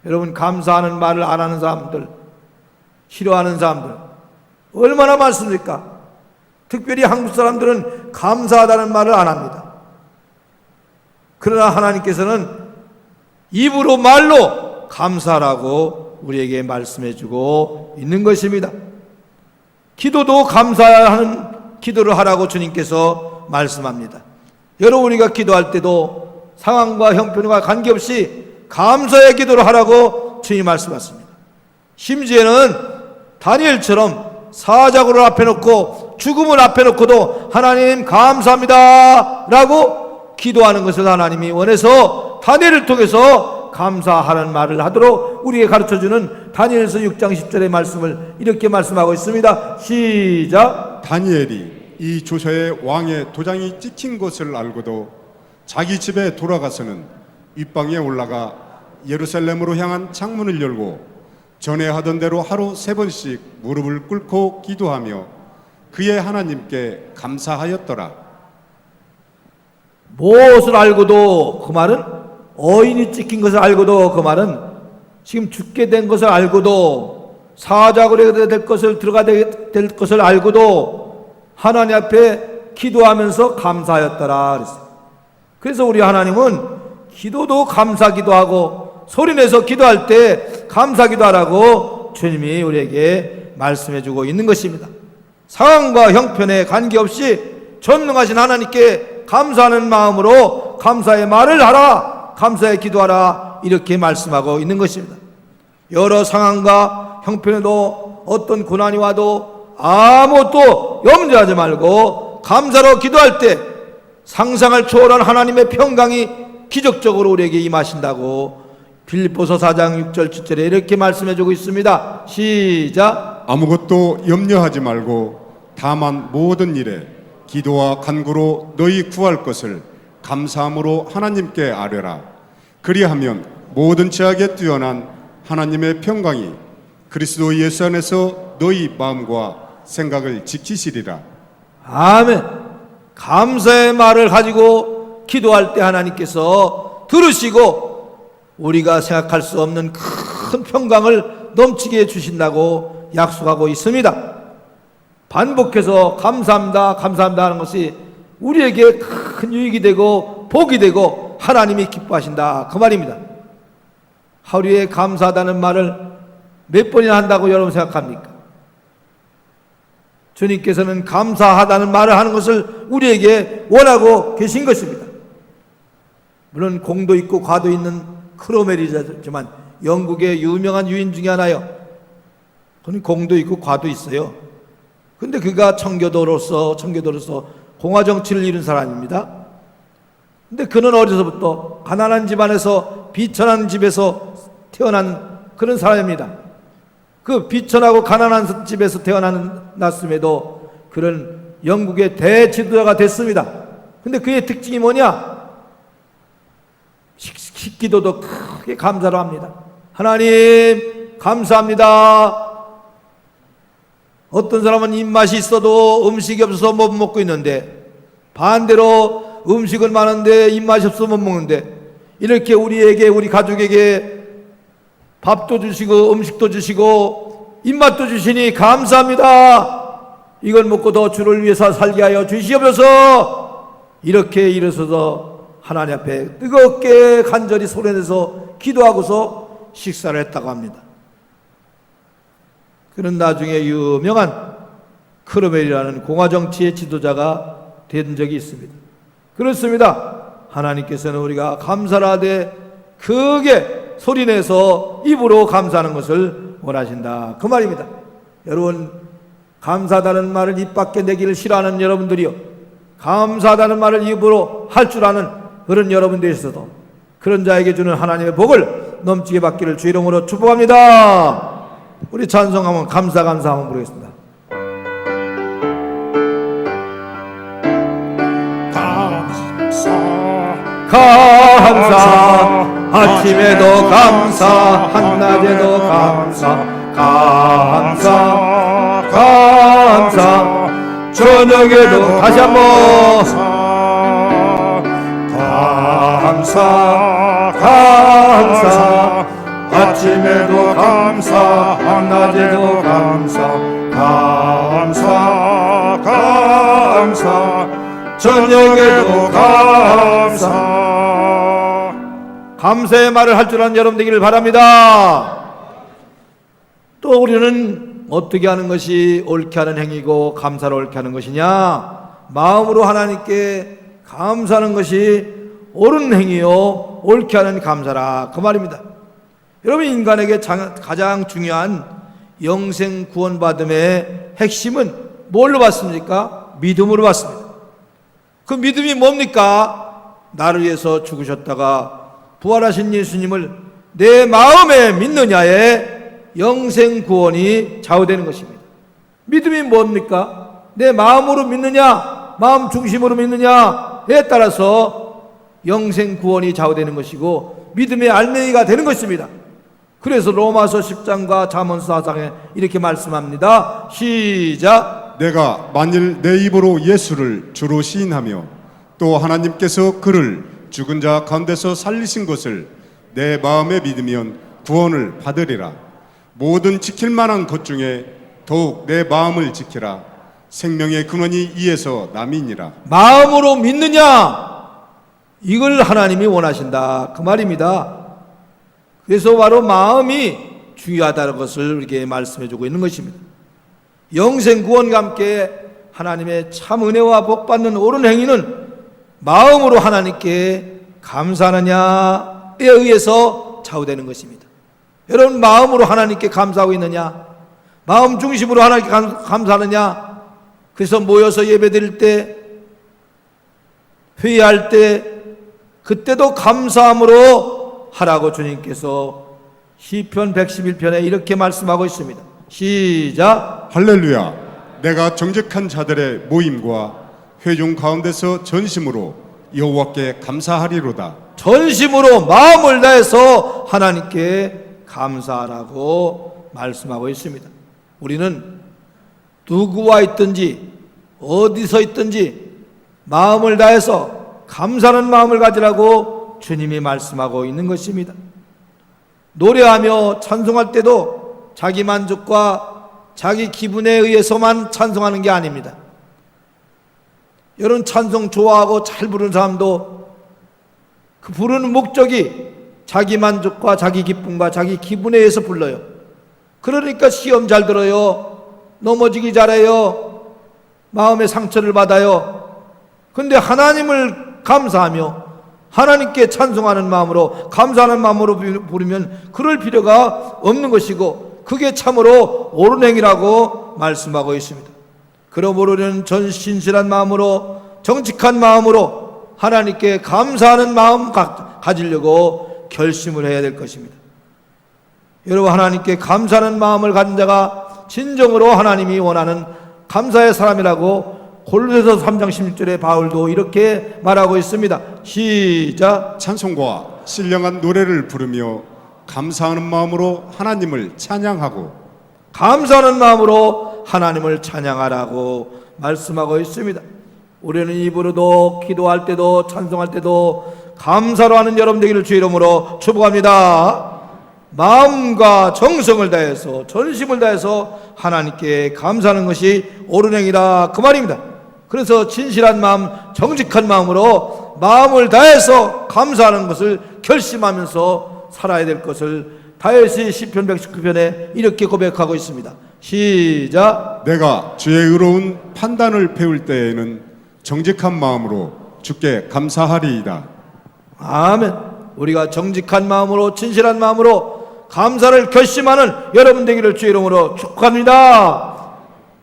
여러분, 감사하는 말을 안 하는 사람들, 싫어하는 사람들 얼마나 많습니까? 특별히 한국 사람들은 감사하다는 말을 안 합니다. 그러나 하나님께서는 입으로 말로 감사라고 우리에게 말씀해 주고 있는 것입니다. 기도도 감사하는 기도를 하라고 주님께서 말씀합니다. 여러분, 우리가 기도할 때도 상황과 형편과 관계없이 감사의 기도를 하라고 주님 말씀하십니다. 심지어는 다니엘처럼 사자굴을 앞에 놓고 죽음을 앞에 놓고도 하나님 감사합니다 라고 기도하는 것을 하나님이 원해서 다니엘을 통해서 감사하는 말을 하도록 우리에게 가르쳐주는 다니엘서 6장 10절의 말씀을 이렇게 말씀하고 있습니다. 시작. 다니엘이 이 조서에 왕의 도장이 찍힌 것을 알고도 자기 집에 돌아가서는 윗방에 올라가 예루살렘으로 향한 창문을 열고 전에 하던 대로 하루 3번씩 무릎을 꿇고 기도하며 그의 하나님께 감사하였더라. 무엇을 알고도 그 말은 어인이 찍힌 것을 알고도 그 말은 지금 죽게 된 것을 알고도 사자굴에 될 것을 들어가야 될 것을 알고도 하나님 앞에 기도하면서 감사하였더라 그랬어요. 그래서 우리 하나님은 기도도 감사 기도하고 소리내서 기도할 때 감사 기도하라고 주님이 우리에게 말씀해 주고 있는 것입니다. 상황과 형편에 관계없이 전능하신 하나님께 감사하는 마음으로 감사의 말을 하라, 감사의 기도하라 이렇게 말씀하고 있는 것입니다. 여러 상황과 형편에도 어떤 고난이 와도 아무것도 염려하지 말고 감사로 기도할 때 상상을 초월한 하나님의 평강이 기적적으로 우리에게 임하신다고 빌립보서 4장 6절 7절에 이렇게 말씀해 주고 있습니다. 시작. 아무것도 염려하지 말고 다만 모든 일에 기도와 간구로 너희 구할 것을 감사함으로 하나님께 아뢰라. 그리하면 모든 지각에 뛰어난 하나님의 평강이 그리스도 예수 안에서 너희 마음과 생각을 지키시리라. 아멘. 감사의 말을 가지고 기도할 때 하나님께서 들으시고 우리가 생각할 수 없는 큰 평강을 넘치게 해주신다고 약속하고 있습니다. 반복해서 감사합니다, 감사합니다 하는 것이 우리에게 큰 유익이 되고 복이 되고 하나님이 기뻐하신다 그 말입니다. 하루에 감사하다는 말을 몇 번이나 한다고 여러분 생각합니까? 주님께서는 감사하다는 말을 하는 것을 우리에게 원하고 계신 것입니다. 물론 공도 있고 과도 있는 크로멜이지만 영국의 유명한 유인 중에 하나요. 그는 공도 있고 과도 있어요. 근데 그가 청교도로서 공화 정치를 이룬 사람입니다. 근데 그는 어려서부터 가난한 집안에서 비천한 집에서 태어난 그런 사람입니다. 그 비천하고 가난한 집에서 태어났음에도 그런 영국의 대지도자가 됐습니다. 근데 그의 특징이 뭐냐? 식기도도 크게 감사로 합니다. 하나님 감사합니다. 어떤 사람은 입맛이 있어도 음식이 없어서 못 먹고 있는데 반대로 음식은 많은데 입맛이 없어서 못 먹는데 이렇게 우리에게 우리 가족에게 밥도 주시고 음식도 주시고 입맛도 주시니 감사합니다. 이걸 먹고 더 주를 위해서 살게 하여 주시옵소서. 이렇게 일어서서 하나님 앞에 뜨겁게 간절히 소리내서 기도하고서 식사를 했다고 합니다. 그는 나중에 유명한 크로멜이라는 공화정치의 지도자가 된 적이 있습니다. 그렇습니다. 하나님께서는 우리가 감사를 하되 크게 소리내서 입으로 감사하는 것을 원하신다 그 말입니다. 여러분 감사하다는 말을 입 밖에 내기를 싫어하는 여러분들이요, 감사하다는 말을 입으로 할 줄 아는 그런 여러분들이 있어도 그런 자에게 주는 하나님의 복을 넘치게 받기를 주 이름으로 축복합니다. 우리 찬송하면 감사 한번 부르겠습니다. 감사 아침에도 감사 한낮에도 감사 저녁에도 다시 한번 감사 아침에도 감사 한낮에도 감사 저녁에도 감사의 말을 할 줄 아는 여러분 되기를 바랍니다. 또 우리는 어떻게 하는 것이 옳게 하는 행위고 감사를 옳게 하는 것이냐? 마음으로 하나님께 감사하는 것이 옳은 행위요 옳게 하는 감사라 그 말입니다. 여러분 인간에게 가장 중요한 영생 구원받음의 핵심은 뭘로 받습니까? 믿음으로 받습니다. 그 믿음이 뭡니까? 나를 위해서 죽으셨다가 부활하신 예수님을 내 마음에 믿느냐에 영생 구원이 좌우되는 것입니다. 믿음이 뭡니까? 내 마음으로 믿느냐, 마음 중심으로 믿느냐에 따라서 영생 구원이 좌우되는 것이고 믿음의 알맹이가 되는 것입니다. 그래서 로마서 10장과 잠언서 4장에 이렇게 말씀합니다. 시작. 내가 만일 내 입으로 예수를 주로 시인하며 또 하나님께서 그를 죽은 자 가운데서 살리신 것을 내 마음에 믿으면 구원을 받으리라. 모든 지킬 만한 것 중에 더욱 내 마음을 지키라. 생명의 근원이 이에서 남이니라. 마음으로 믿느냐? 이걸 하나님이 원하신다 그 말입니다. 그래서 바로 마음이 중요하다는 것을 우리에게 말씀해 주고 있는 것입니다. 영생 구원과 함께 하나님의 참 은혜와 복 받는 옳은 행위는 마음으로 하나님께 감사하느냐에 의해서 좌우되는 것입니다. 여러분, 마음으로 하나님께 감사하고 있느냐? 마음 중심으로 하나님께 감사하느냐? 그래서 모여서 예배드릴 때, 회의할 때, 그때도 감사함으로 하라고 주님께서 시편 111편에 이렇게 말씀하고 있습니다. 시작. 할렐루야. 내가 정직한 자들의 모임과 회중 가운데서 전심으로 여호와께 감사하리로다. 전심으로 마음을 다해서 하나님께 감사하라고 말씀하고 있습니다. 우리는 누구와 있든지 어디서 있든지 마음을 다해서 감사하는 마음을 가지라고 주님이 말씀하고 있는 것입니다. 노래하며 찬송할 때도 자기 만족과 자기 기분에 의해서만 찬송하는 게 아닙니다. 여러분, 찬송 좋아하고 잘 부르는 사람도 그 부르는 목적이 자기 만족과 자기 기쁨과 자기 기분에 의해서 불러요. 그러니까 시험 잘 들어요. 넘어지기 잘해요. 마음의 상처를 받아요. 근데 하나님을 감사하며 하나님께 찬송하는 마음으로, 감사하는 마음으로 부르면 그럴 필요가 없는 것이고, 그게 참으로 옳은 행위라고 말씀하고 있습니다. 그러므로 우리는 신실한 마음으로, 정직한 마음으로 하나님께 감사하는 마음 가지려고 결심을 해야 될 것입니다. 여러분, 하나님께 감사하는 마음을 가진 자가 진정으로 하나님이 원하는 감사의 사람이라고 골로새서 3장 16절에 바울도 이렇게 말하고 있습니다. 시작. 찬송과 신령한 노래를 부르며 감사하는 마음으로 하나님을 찬양하고, 감사하는 마음으로 하나님을 찬양하라고 말씀하고 있습니다. 우리는 입으로도 기도할 때도 찬송할 때도 감사로 하는 여러분 되기를 주 이름으로 축복합니다. 마음과 정성을 다해서, 전심을 다해서 하나님께 감사하는 것이 옳은 행위다 그 말입니다. 그래서 진실한 마음, 정직한 마음으로 마음을 다해서 감사하는 것을 결심하면서 살아야 될 것을 다윗이 시편 119편에 이렇게 고백하고 있습니다. 시작. 내가 주의 의로운 판단을 배울 때에는 정직한 마음으로 주께 감사하리이다. 아멘. 우리가 정직한 마음으로, 진실한 마음으로 감사를 결심하는 여러분 되기를 주 이름으로 축복합니다.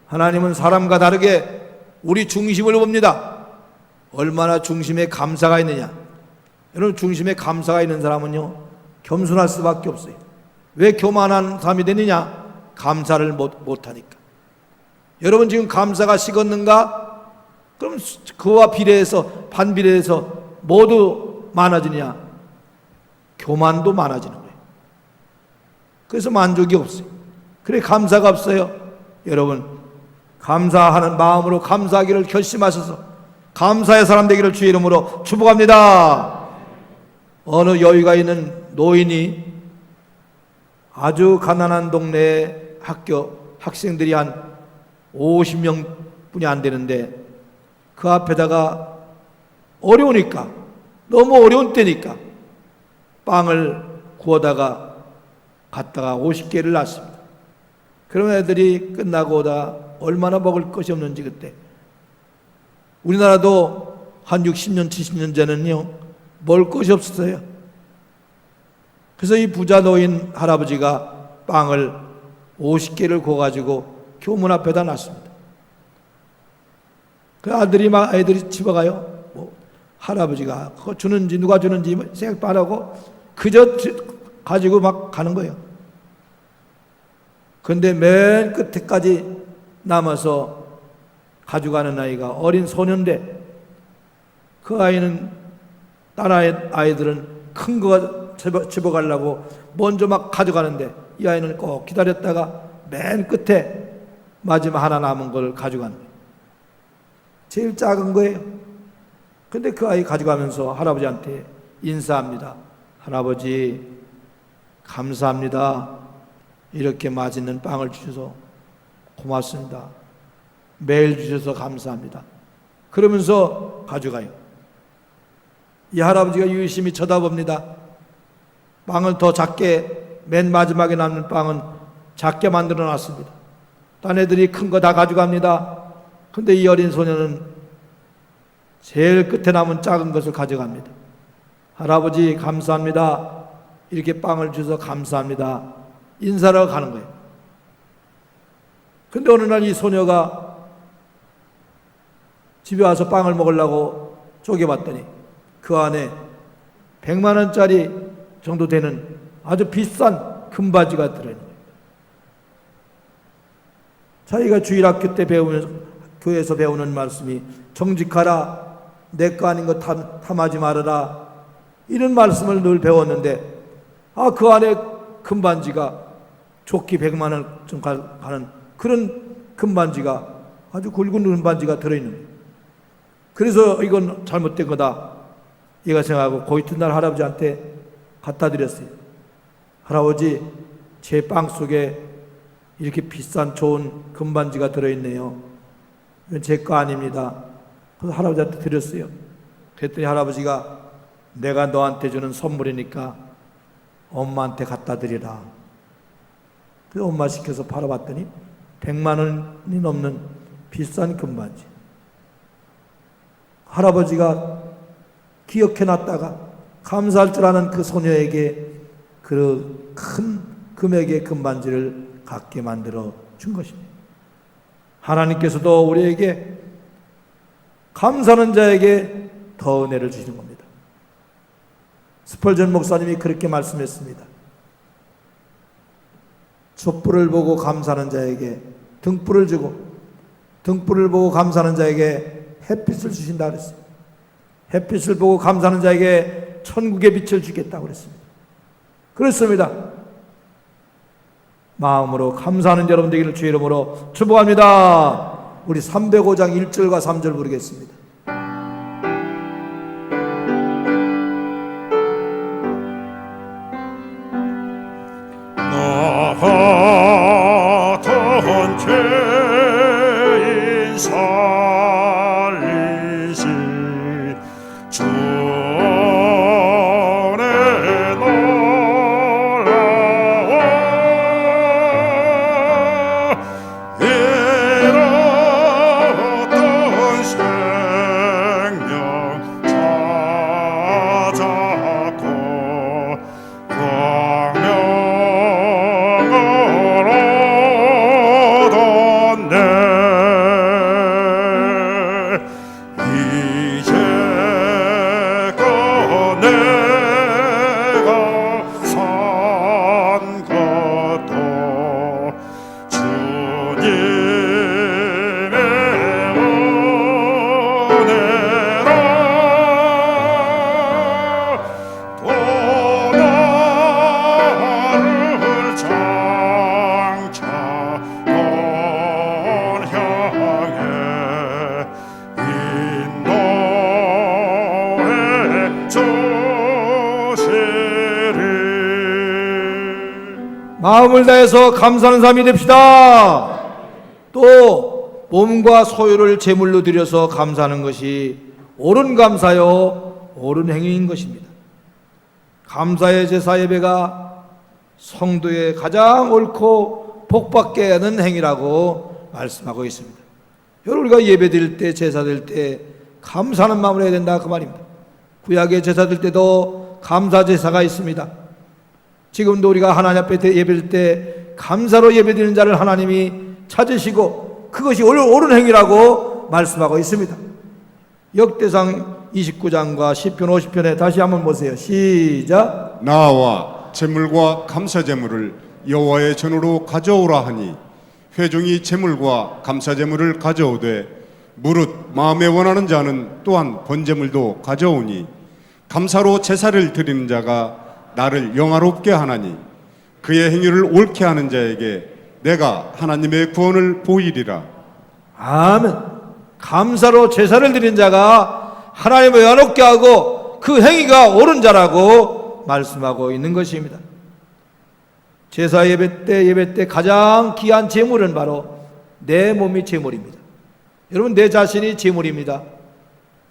하나님은 사람과 다르게 우리 중심을 봅니다. 얼마나 중심에 감사가 있느냐. 여러분, 중심에 감사가 있는 사람은요, 겸손할 수밖에 없어요. 왜 교만한 사람이 되느냐? 감사를 못하니까. 여러분, 지금 감사가 식었는가? 그럼 그와 비례해서, 반비례해서 모두 많아지느냐? 교만도 많아지는 거예요. 그래서 만족이 없어요. 그래, 감사가 없어요. 여러분, 감사하는 마음으로 감사하기를 결심하셔서 감사의 사람 되기를 주의 이름으로 축복합니다. 어느 여유가 있는 노인이 아주 가난한 동네에 학생들이 한 50명 뿐이 안 되는데, 그 앞에다가 어려우니까, 너무 어려운 때니까 빵을 구워다가 갖다가 50개를 놨습니다. 그러면 애들이 끝나고 오다 얼마나 먹을 것이 없는지, 그때 우리나라도 한 60년 70년 전에는요 먹을 것이 없었어요. 그래서 이 부자 노인 할아버지가 빵을 50개를 구워가지고 교문 앞에다 놨습니다. 그 애들이 집어가요. 뭐 할아버지가 그거 주는지 누가 주는지 생각 안 하고 그저 가지고 막 가는 거예요. 그런데 맨 끝에까지 남아서 가져가는 아이가 어린 소년인데, 그 아이는 다른 아이들은 큰 거 집어가려고 먼저 막 가져가는데, 이 아이는 꼭 기다렸다가 맨 끝에 마지막 하나 남은 걸 가져간 거예요. 제일 작은 거예요. 근데 그 아이 가져가면서 할아버지한테 인사합니다. 할아버지, 감사합니다. 이렇게 맛있는 빵을 주셔서 고맙습니다. 매일 주셔서 감사합니다. 그러면서 가져가요. 이 할아버지가 유심히 쳐다봅니다. 빵을 더 작게, 맨 마지막에 남는 빵은 작게 만들어 놨습니다. 딴 애들이 큰 거 다 가져갑니다. 근데 이 어린 소녀는 제일 끝에 남은 작은 것을 가져갑니다. 할아버지 감사합니다. 이렇게 빵을 주셔서 감사합니다. 인사를 하고 가는 거예요. 근데 어느 날 이 소녀가 집에 와서 빵을 먹으려고 쪼개봤더니 그 안에 100만 원짜리 정도 되는 아주 비싼 금바지가 들어있는 거예요. 자기가 주일학교 때 배우면서 교회에서 배우는 말씀이 정직하라, 내 거 아닌 거 탐하지 말아라, 이런 말씀을 늘 배웠는데 그 안에 금반지가 조끼 100만 원 좀 가는 그런 금반지가, 아주 굵은 금반지가 들어있는 거예요. 그래서 이건 잘못된 거다 얘가 생각하고 그 이튿날 할아버지한테 갖다 드렸어요. 할아버지, 제 빵 속에 이렇게 비싼 좋은 금반지가 들어있네요. 이건 제 거 아닙니다. 그래서 할아버지한테 드렸어요. 그랬더니 할아버지가 내가 너한테 주는 선물이니까 엄마한테 갖다 드리라. 그래서 엄마 시켜서 팔아봤더니 100만 원이 넘는 비싼 금반지. 할아버지가 기억해놨다가 감사할 줄 아는 그 소녀에게 그 큰 금액의 금반지를 갖게 만들어 준 것입니다. 하나님께서도 우리에게 감사하는 자에게 더 은혜를 주시는 겁니다. 스펄전 목사님이 그렇게 말씀했습니다. 촛불을 보고 감사하는 자에게 등불을 주고 등불을 보고 감사하는 자에게 햇빛을 주신다 그랬어요. 햇빛을 보고 감사하는 자에게 천국의 빛을 주겠다고 그랬습니다. 그렇습니다. 마음으로 감사하는 여러분 되기를 주의 이름으로 축복합니다. 우리 305장 1절과 3절 부르겠습니다. 나하던 죄인 살리시 주 안에 놀라워 잃었던 생명 찾았고 광명을 얻었네. 이제껏 내가 산 것도 주님의 은혜라. 또 나를 장차 넌 향해 인도해 주시리. 마음을 다해서 감사하는 삶이 됩시다. 또 몸과 소유를 제물로 드려서 감사하는 것이 옳은 감사요 옳은 행위인 것입니다. 감사의 제사 예배가 성도의 가장 옳고 복받게 하는 행위라고 말씀하고 있습니다. 여러분, 우리가 예배 드릴 때, 제사 드릴 때 감사하는 마음으로 해야 된다 그 말입니다. 구약의 제사 드릴 때도 감사 제사가 있습니다. 지금도 우리가 하나님 앞에 예배 드릴 때 감사로 예배 드리는 자를 하나님이 찾으시고 그것이 옳은 행위라고 말씀하고 있습니다. 역대상 29장과 시편 50편에 다시 한번 보세요. 시작. 나와 제물과 감사 제물을 여호와의 전으로 가져오라 하니 회중이 제물과 감사 제물을 가져오되 무릇 마음에 원하는 자는 또한 번제물도 가져오니 감사로 제사를 드리는 자가 나를 영화롭게 하나니 그의 행위를 옳게 하는 자에게 내가 하나님의 구원을 보이리라. 아멘. 감사로 제사를 드린 자가 하나님을 의롭게 하고 그 행위가 옳은 자라고 말씀하고 있는 것입니다. 제사 예배 때 가장 귀한 제물은 바로 내 몸이 제물입니다. 여러분, 내 자신이 제물입니다.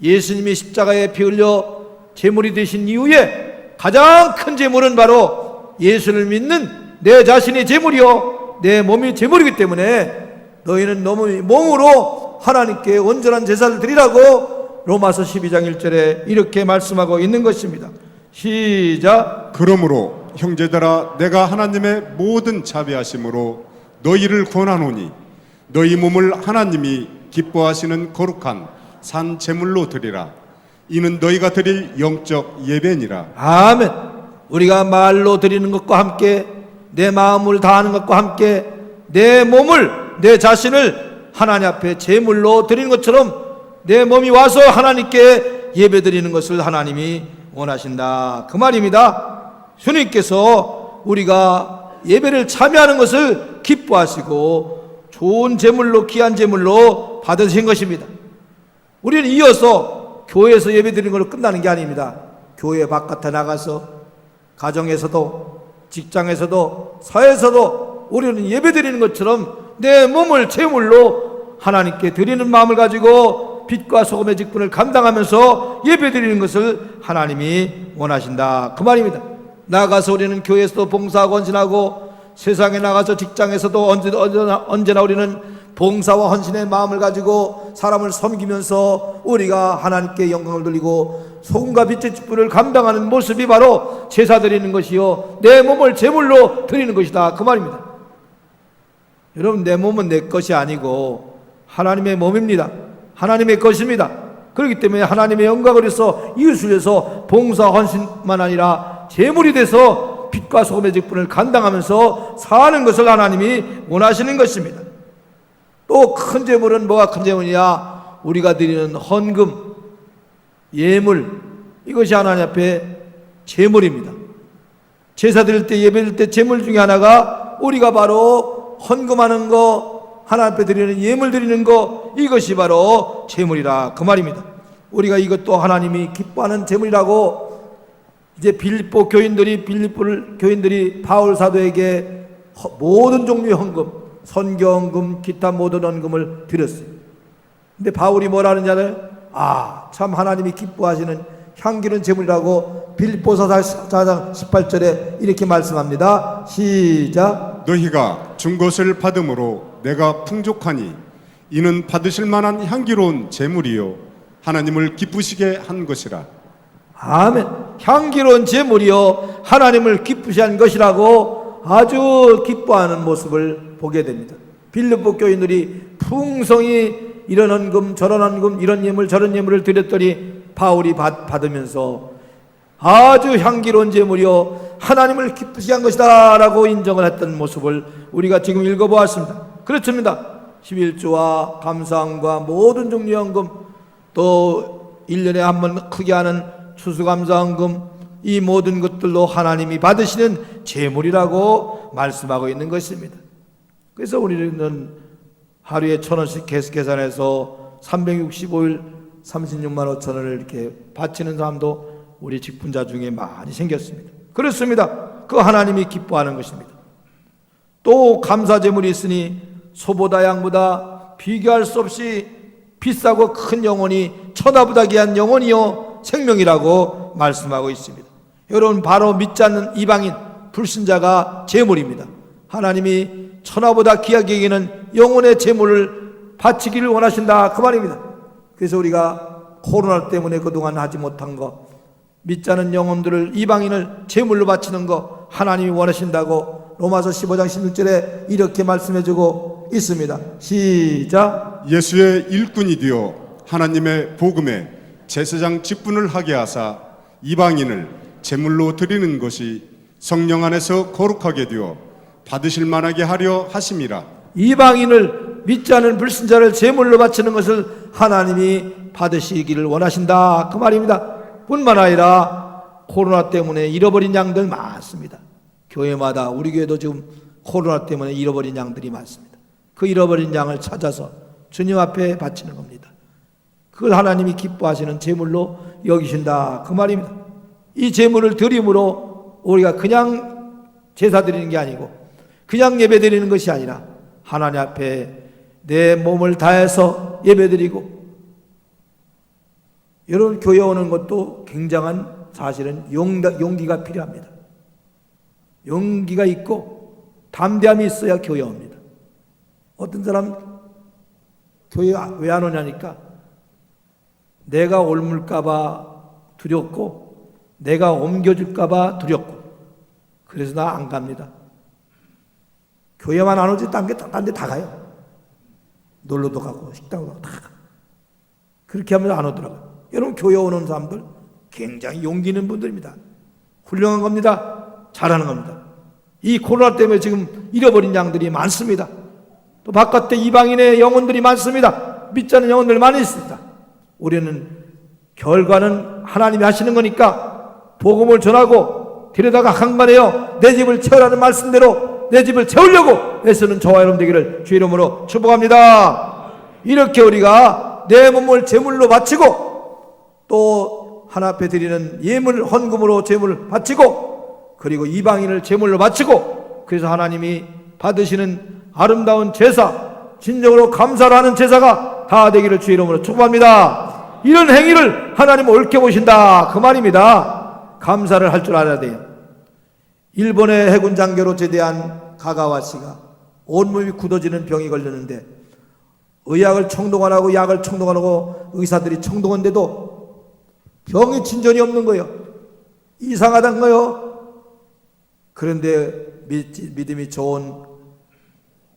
예수님이 십자가에 피 흘려 제물이 되신 이후에 가장 큰 제물은 바로 예수를 믿는 내 자신이 제물이요 내 몸이 제물이기 때문에 너희는 너무 몸으로 하나님께 온전한 제사를 드리라고 로마서 12장 1절에 이렇게 말씀하고 있는 것입니다. 시작. 그러므로 형제들아, 내가 하나님의 모든 자비하심으로 너희를 권하노니 너희 몸을 하나님이 기뻐하시는 거룩한 산 제물로 드리라. 이는 너희가 드릴 영적 예배니라. 아멘. 우리가 말로 드리는 것과 함께 내 마음을 다하는 것과 함께 내 몸을, 내 자신을 하나님 앞에 제물로 드리는 것처럼 내 몸이 와서 하나님께 예배 드리는 것을 하나님이 원하신다, 그 말입니다. 주님께서 우리가 예배를 참여하는 것을 기뻐하시고 좋은 제물로, 귀한 제물로 받으신 것입니다. 우리는 이어서 교회에서 예배 드리는 걸로 끝나는 게 아닙니다. 교회 바깥에 나가서 가정에서도 직장에서도 사회에서도 우리는 예배 드리는 것처럼 내 몸을 제물로 하나님께 드리는 마음을 가지고 빛과 소금의 직분을 감당하면서 예배 드리는 것을 하나님이 원하신다, 그 말입니다. 나가서 우리는 교회에서도 봉사하고 헌신하고 세상에 나가서 직장에서도 언제나 우리는 봉사와 헌신의 마음을 가지고 사람을 섬기면서 우리가 하나님께 영광을 돌리고 소금과 빛의 직분을 감당하는 모습이 바로 제사 드리는 것이요 내 몸을 제물로 드리는 것이다, 그 말입니다. 여러분, 내 몸은 내 것이 아니고 하나님의 몸입니다. 하나님의 것입니다. 그렇기 때문에 하나님의 영광을 위해서 이웃을 위해서 봉사 헌신만 아니라 제물이 돼서 빛과 소금의 직분을 감당하면서 사는 것을 하나님이 원하시는 것입니다. 또 큰 제물은 뭐가 큰 제물이냐? 우리가 드리는 헌금, 예물, 이것이 하나님 앞에 제물입니다. 제사 드릴 때, 예배 드릴 때 제물 중에 하나가 우리가 바로 헌금하는 거, 하나님 앞에 드리는 예물 드리는 거, 이것이 바로 제물이라, 그 말입니다. 우리가 이것도 하나님이 기뻐하는 제물이라고 이제 빌립보 교인들이 바울 사도에게 모든 종류의 헌금, 선교헌금, 기타 모든 헌금을 드렸어요. 근데 바울이 뭐라는 자를 참 하나님이 기뻐하시는 향기는 제물이라고 빌립보서 4장 18절에 이렇게 말씀합니다. 시작. 너희가 준 것을 받음으로 내가 풍족하니 이는 받으실 만한 향기로운 제물이요 하나님을 기쁘시게 한 것이라. 아멘. 향기로운 제물이요 하나님을 기쁘시게 한 것이라고 아주 기뻐하는 모습을 보게 됩니다. 빌립보 교인들이 풍성히 이런 헌금 저런 헌금 이런 예물 저런 예물을 드렸더니 바울이 받으면서 아주 향기로운 제물이요 하나님을 기쁘시게 한 것이다 라고 인정을 했던 모습을 우리가 지금 읽어보았습니다. 그렇습니다. 11조와 감사함과 모든 종류의 헌금, 또 1년에 한 번 크게 하는 추수감사헌금, 이 모든 것들로 하나님이 받으시는 제물이라고 말씀하고 있는 것입니다. 그래서 우리는 하루에 1,000원씩 계산해서 365일 36만 5천 원을 이렇게 바치는 사람도 우리 직분자 중에 많이 생겼습니다. 그렇습니다. 그 하나님이 기뻐하는 것입니다. 또 감사제물이 있으니 소보다 양보다 비교할 수 없이 비싸고 큰 영혼이 천하보다 귀한 영혼이요 생명이라고 말씀하고 있습니다. 여러분, 바로 믿지 않는 이방인 불신자가 제물입니다. 하나님이 천하보다 귀하게 여기는 영혼의 제물을 바치기를 원하신다, 그 말입니다. 그래서 우리가 코로나 때문에 그동안 하지 못한 거, 믿지 않는 영혼들을, 이방인을 제물로 바치는 거 하나님이 원하신다고 로마서 15장 16절에 이렇게 말씀해주고 있습니다. 시작. 예수의 일꾼이 되어 하나님의 복음에 제사장 직분을 하게 하사 이방인을 제물로 드리는 것이 성령 안에서 거룩하게 되어 받으실 만하게 하려 하심이라. 이방인을 믿지 않은 불신자를 제물로 바치는 것을 하나님이 받으시기를 원하신다, 그 말입니다. 뿐만 아니라 코로나 때문에 잃어버린 양들 많습니다. 교회마다, 우리 교회도 지금 코로나 때문에 잃어버린 양들이 많습니다. 그 잃어버린 양을 찾아서 주님 앞에 바치는 겁니다. 그걸 하나님이 기뻐하시는 제물로 여기신다 그 말입니다. 이 제물을 드림으로 우리가 그냥 제사 드리는 게 아니고 그냥 예배 드리는 것이 아니라 하나님 앞에 내 몸을 다해서 예배 드리고, 여러분 교회 오는 것도 굉장한 사실은 용기가 필요합니다. 용기가 있고 담대함이 있어야 교회 옵니다. 어떤 사람 교회 왜 안 오냐니까 내가 옮을까봐 두렵고 내가 옮겨줄까봐 두렵고 그래서 나 안 갑니다. 교회만 안 오지 딴 데 다 가요. 놀러도 가고 식당도 가고 다 가요. 그렇게 하면 안 오더라고요. 여러분 교회 오는 사람들 굉장히 용기 있는 분들입니다. 훌륭한 겁니다. 잘하는 겁니다. 이 코로나 때문에 지금 잃어버린 양들이 많습니다. 또 바깥에 이방인의 영혼들이 많습니다. 믿지 않는 영혼들 많이 있습니다. 우리는 결과는 하나님이 하시는 거니까 복음을 전하고 데려다가 강만해요. 내 집을 채우라는 말씀대로 내 집을 채우려고 애쓰는 저와 여러분 되기를 주 이름으로 축복합니다. 이렇게 우리가 내 몸을 제물로 바치고 또 하나 앞에 드리는 예물 헌금으로 제물을 바치고 그리고 이방인을 제물로 바치고 그래서 하나님이 받으시는 아름다운 제사, 진정으로 감사를 하는 제사가 다 되기를 주 이름으로 축복합니다. 이런 행위를 하나님 옳게 보신다 그 말입니다. 감사를 할 줄 알아야 돼요. 일본의 해군 장교로 제대한 가가와 씨가 온몸이 굳어지는 병이 걸렸는데 의학을 총동원하고 약을 총동원하고 의사들이 총동원돼도 병이 진전이 없는 거예요. 이상하다는 거예요. 그런데 믿음이 좋은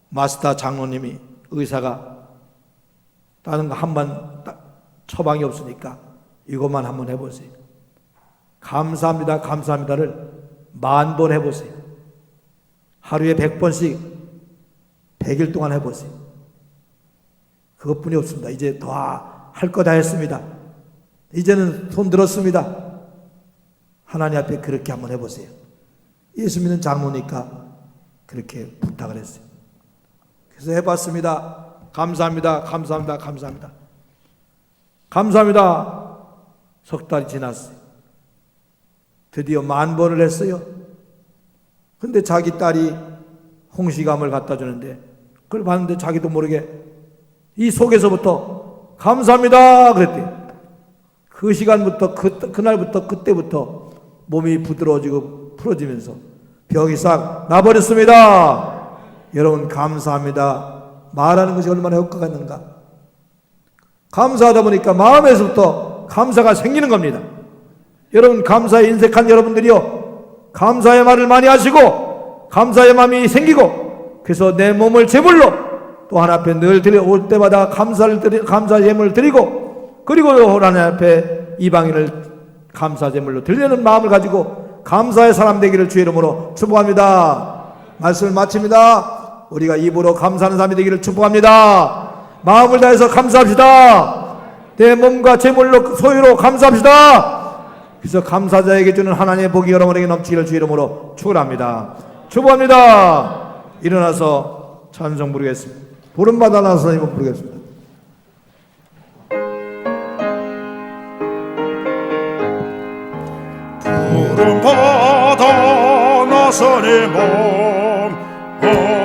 마스터 장로님이 의사가 다른 거 한번 처방이 없으니까 이것만 한번 해보세요. 감사합니다 감사합니다를 10,000번 해보세요. 하루에 100번씩 100일 동안 해보세요. 그것뿐이 없습니다. 이제 더 할 거 다 했습니다. 이제는 손 들었습니다. 하나님 앞에 그렇게 한번 해보세요. 예수 믿는 장로니까 그렇게 부탁을 했어요. 그래서 해봤습니다. 감사합니다 감사합니다 감사합니다 감사합니다. 석 달이 지났어요. 드디어 10,000번을 했어요. 근데 자기 딸이 홍시감을 갖다 주는데 그걸 봤는데 자기도 모르게 이 속에서부터 감사합니다 그랬대요. 그 시간부터 그날부터 그때부터 몸이 부드러워지고 풀어지면서 병이 싹 나버렸습니다. 여러분 감사합니다 말하는 것이 얼마나 효과가 있는가. 감사하다 보니까 마음에서부터 감사가 생기는 겁니다. 여러분 감사에 인색한 여러분들이요 감사의 말을 많이 하시고 감사의 마음이 생기고 그래서 내 몸을 제물로 또 하나님 앞에 늘 올 때마다 감사 제물을 드리고 그리고 하나님 앞에 이방인을 감사 제물로 드리려는 마음을 가지고 감사의 사람 되기를 주의 이름으로 축복합니다. 말씀을 마칩니다. 우리가 입으로 감사하는 사람이 되기를 축복합니다. 마음을 다해서 감사합시다. 내 몸과 제물로 소유로 감사합시다. 그래서 감사자에게 주는 하나님의 복이 여러분에게 넘치기를 주 이름으로 축원합니다. 축복합니다. 일어나서 찬송 부르겠습니다. 부름받아 나서 선생님을 부르겠습니다. 부름받아 나서니 몸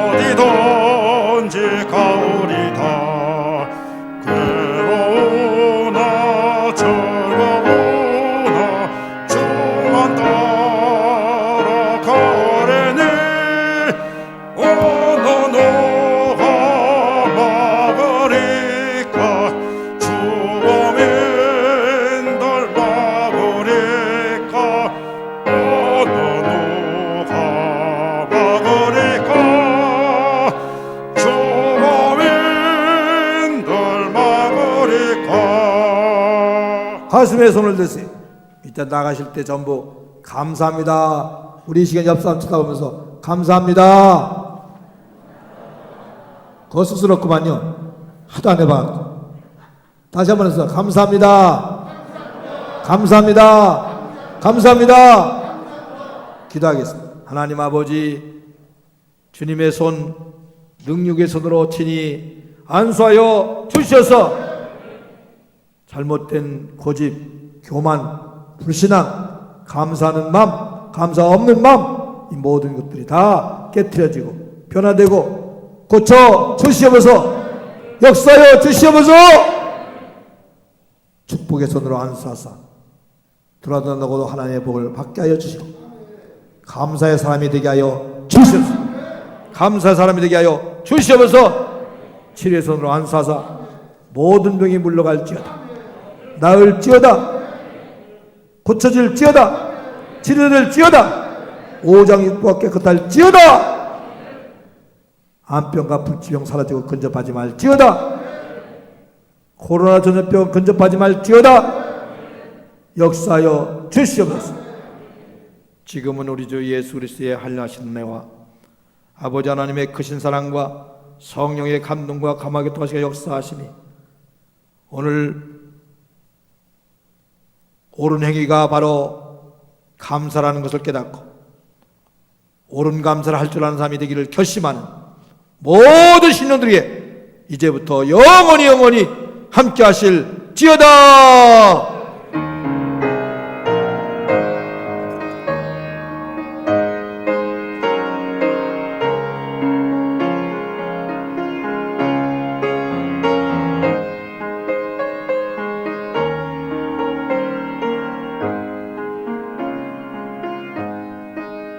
어디든지 가오리다. 괴로우나 즐거우나 주만 따라 가오리니 어느 누가 막으리까 주범인들 막으리까 어느 누가 막으리까 주범인들 막으리까. 가슴에 손을 드세요. 이따 나가실 때 전부 감사합니다. 우리 이 시간 옆 사람 쳐다보면서 감사합니다. 그거 쑥스럽구만요. 하도 안 해봐갖고. 다시 한번 해서 감사합니다. 감사합니다. 감사합니다. 기도하겠습니다. 하나님 아버지 주님의 손, 능력의 손으로 친히 안수하여 주셔서 잘못된 고집, 교만, 불신앙, 감사하는 마음, 감사 없는 마음, 이 모든 것들이 다 깨트려지고 변화되고 고쳐 주시옵소서. 역사여 주시옵소서. 축복의 손으로 안수하사 들어다나고도 하나님의 복을 받게 하여 주시고 감사의 사람이 되게 하여 주시옵소서. 감사의 사람이 되게 하여 주시옵소서. 치료의 손으로 안수하사 모든 병이 물러갈지어다. 나을지어다. 고쳐질지어다. 치료될지어다. 오장육부가 깨끗할지어다. 암병과 불치병 사라지고 근접하지 말지어다. 코로나 전염병 근접하지 말지어다. 역사하여 주시옵소서. 지금은 우리 주 예수 그리스도의 한량하신 은혜와 아버지 하나님의 크신 사랑과 성령의 감동과 감화에 도하시고 역사하심이 오늘 옳은 행위가 바로 감사라는 것을 깨닫고 옳은 감사를 할 줄 아는 사람이 되기를 결심하는 모든 신령들에게 이제부터 영원히 함께 하실지어다.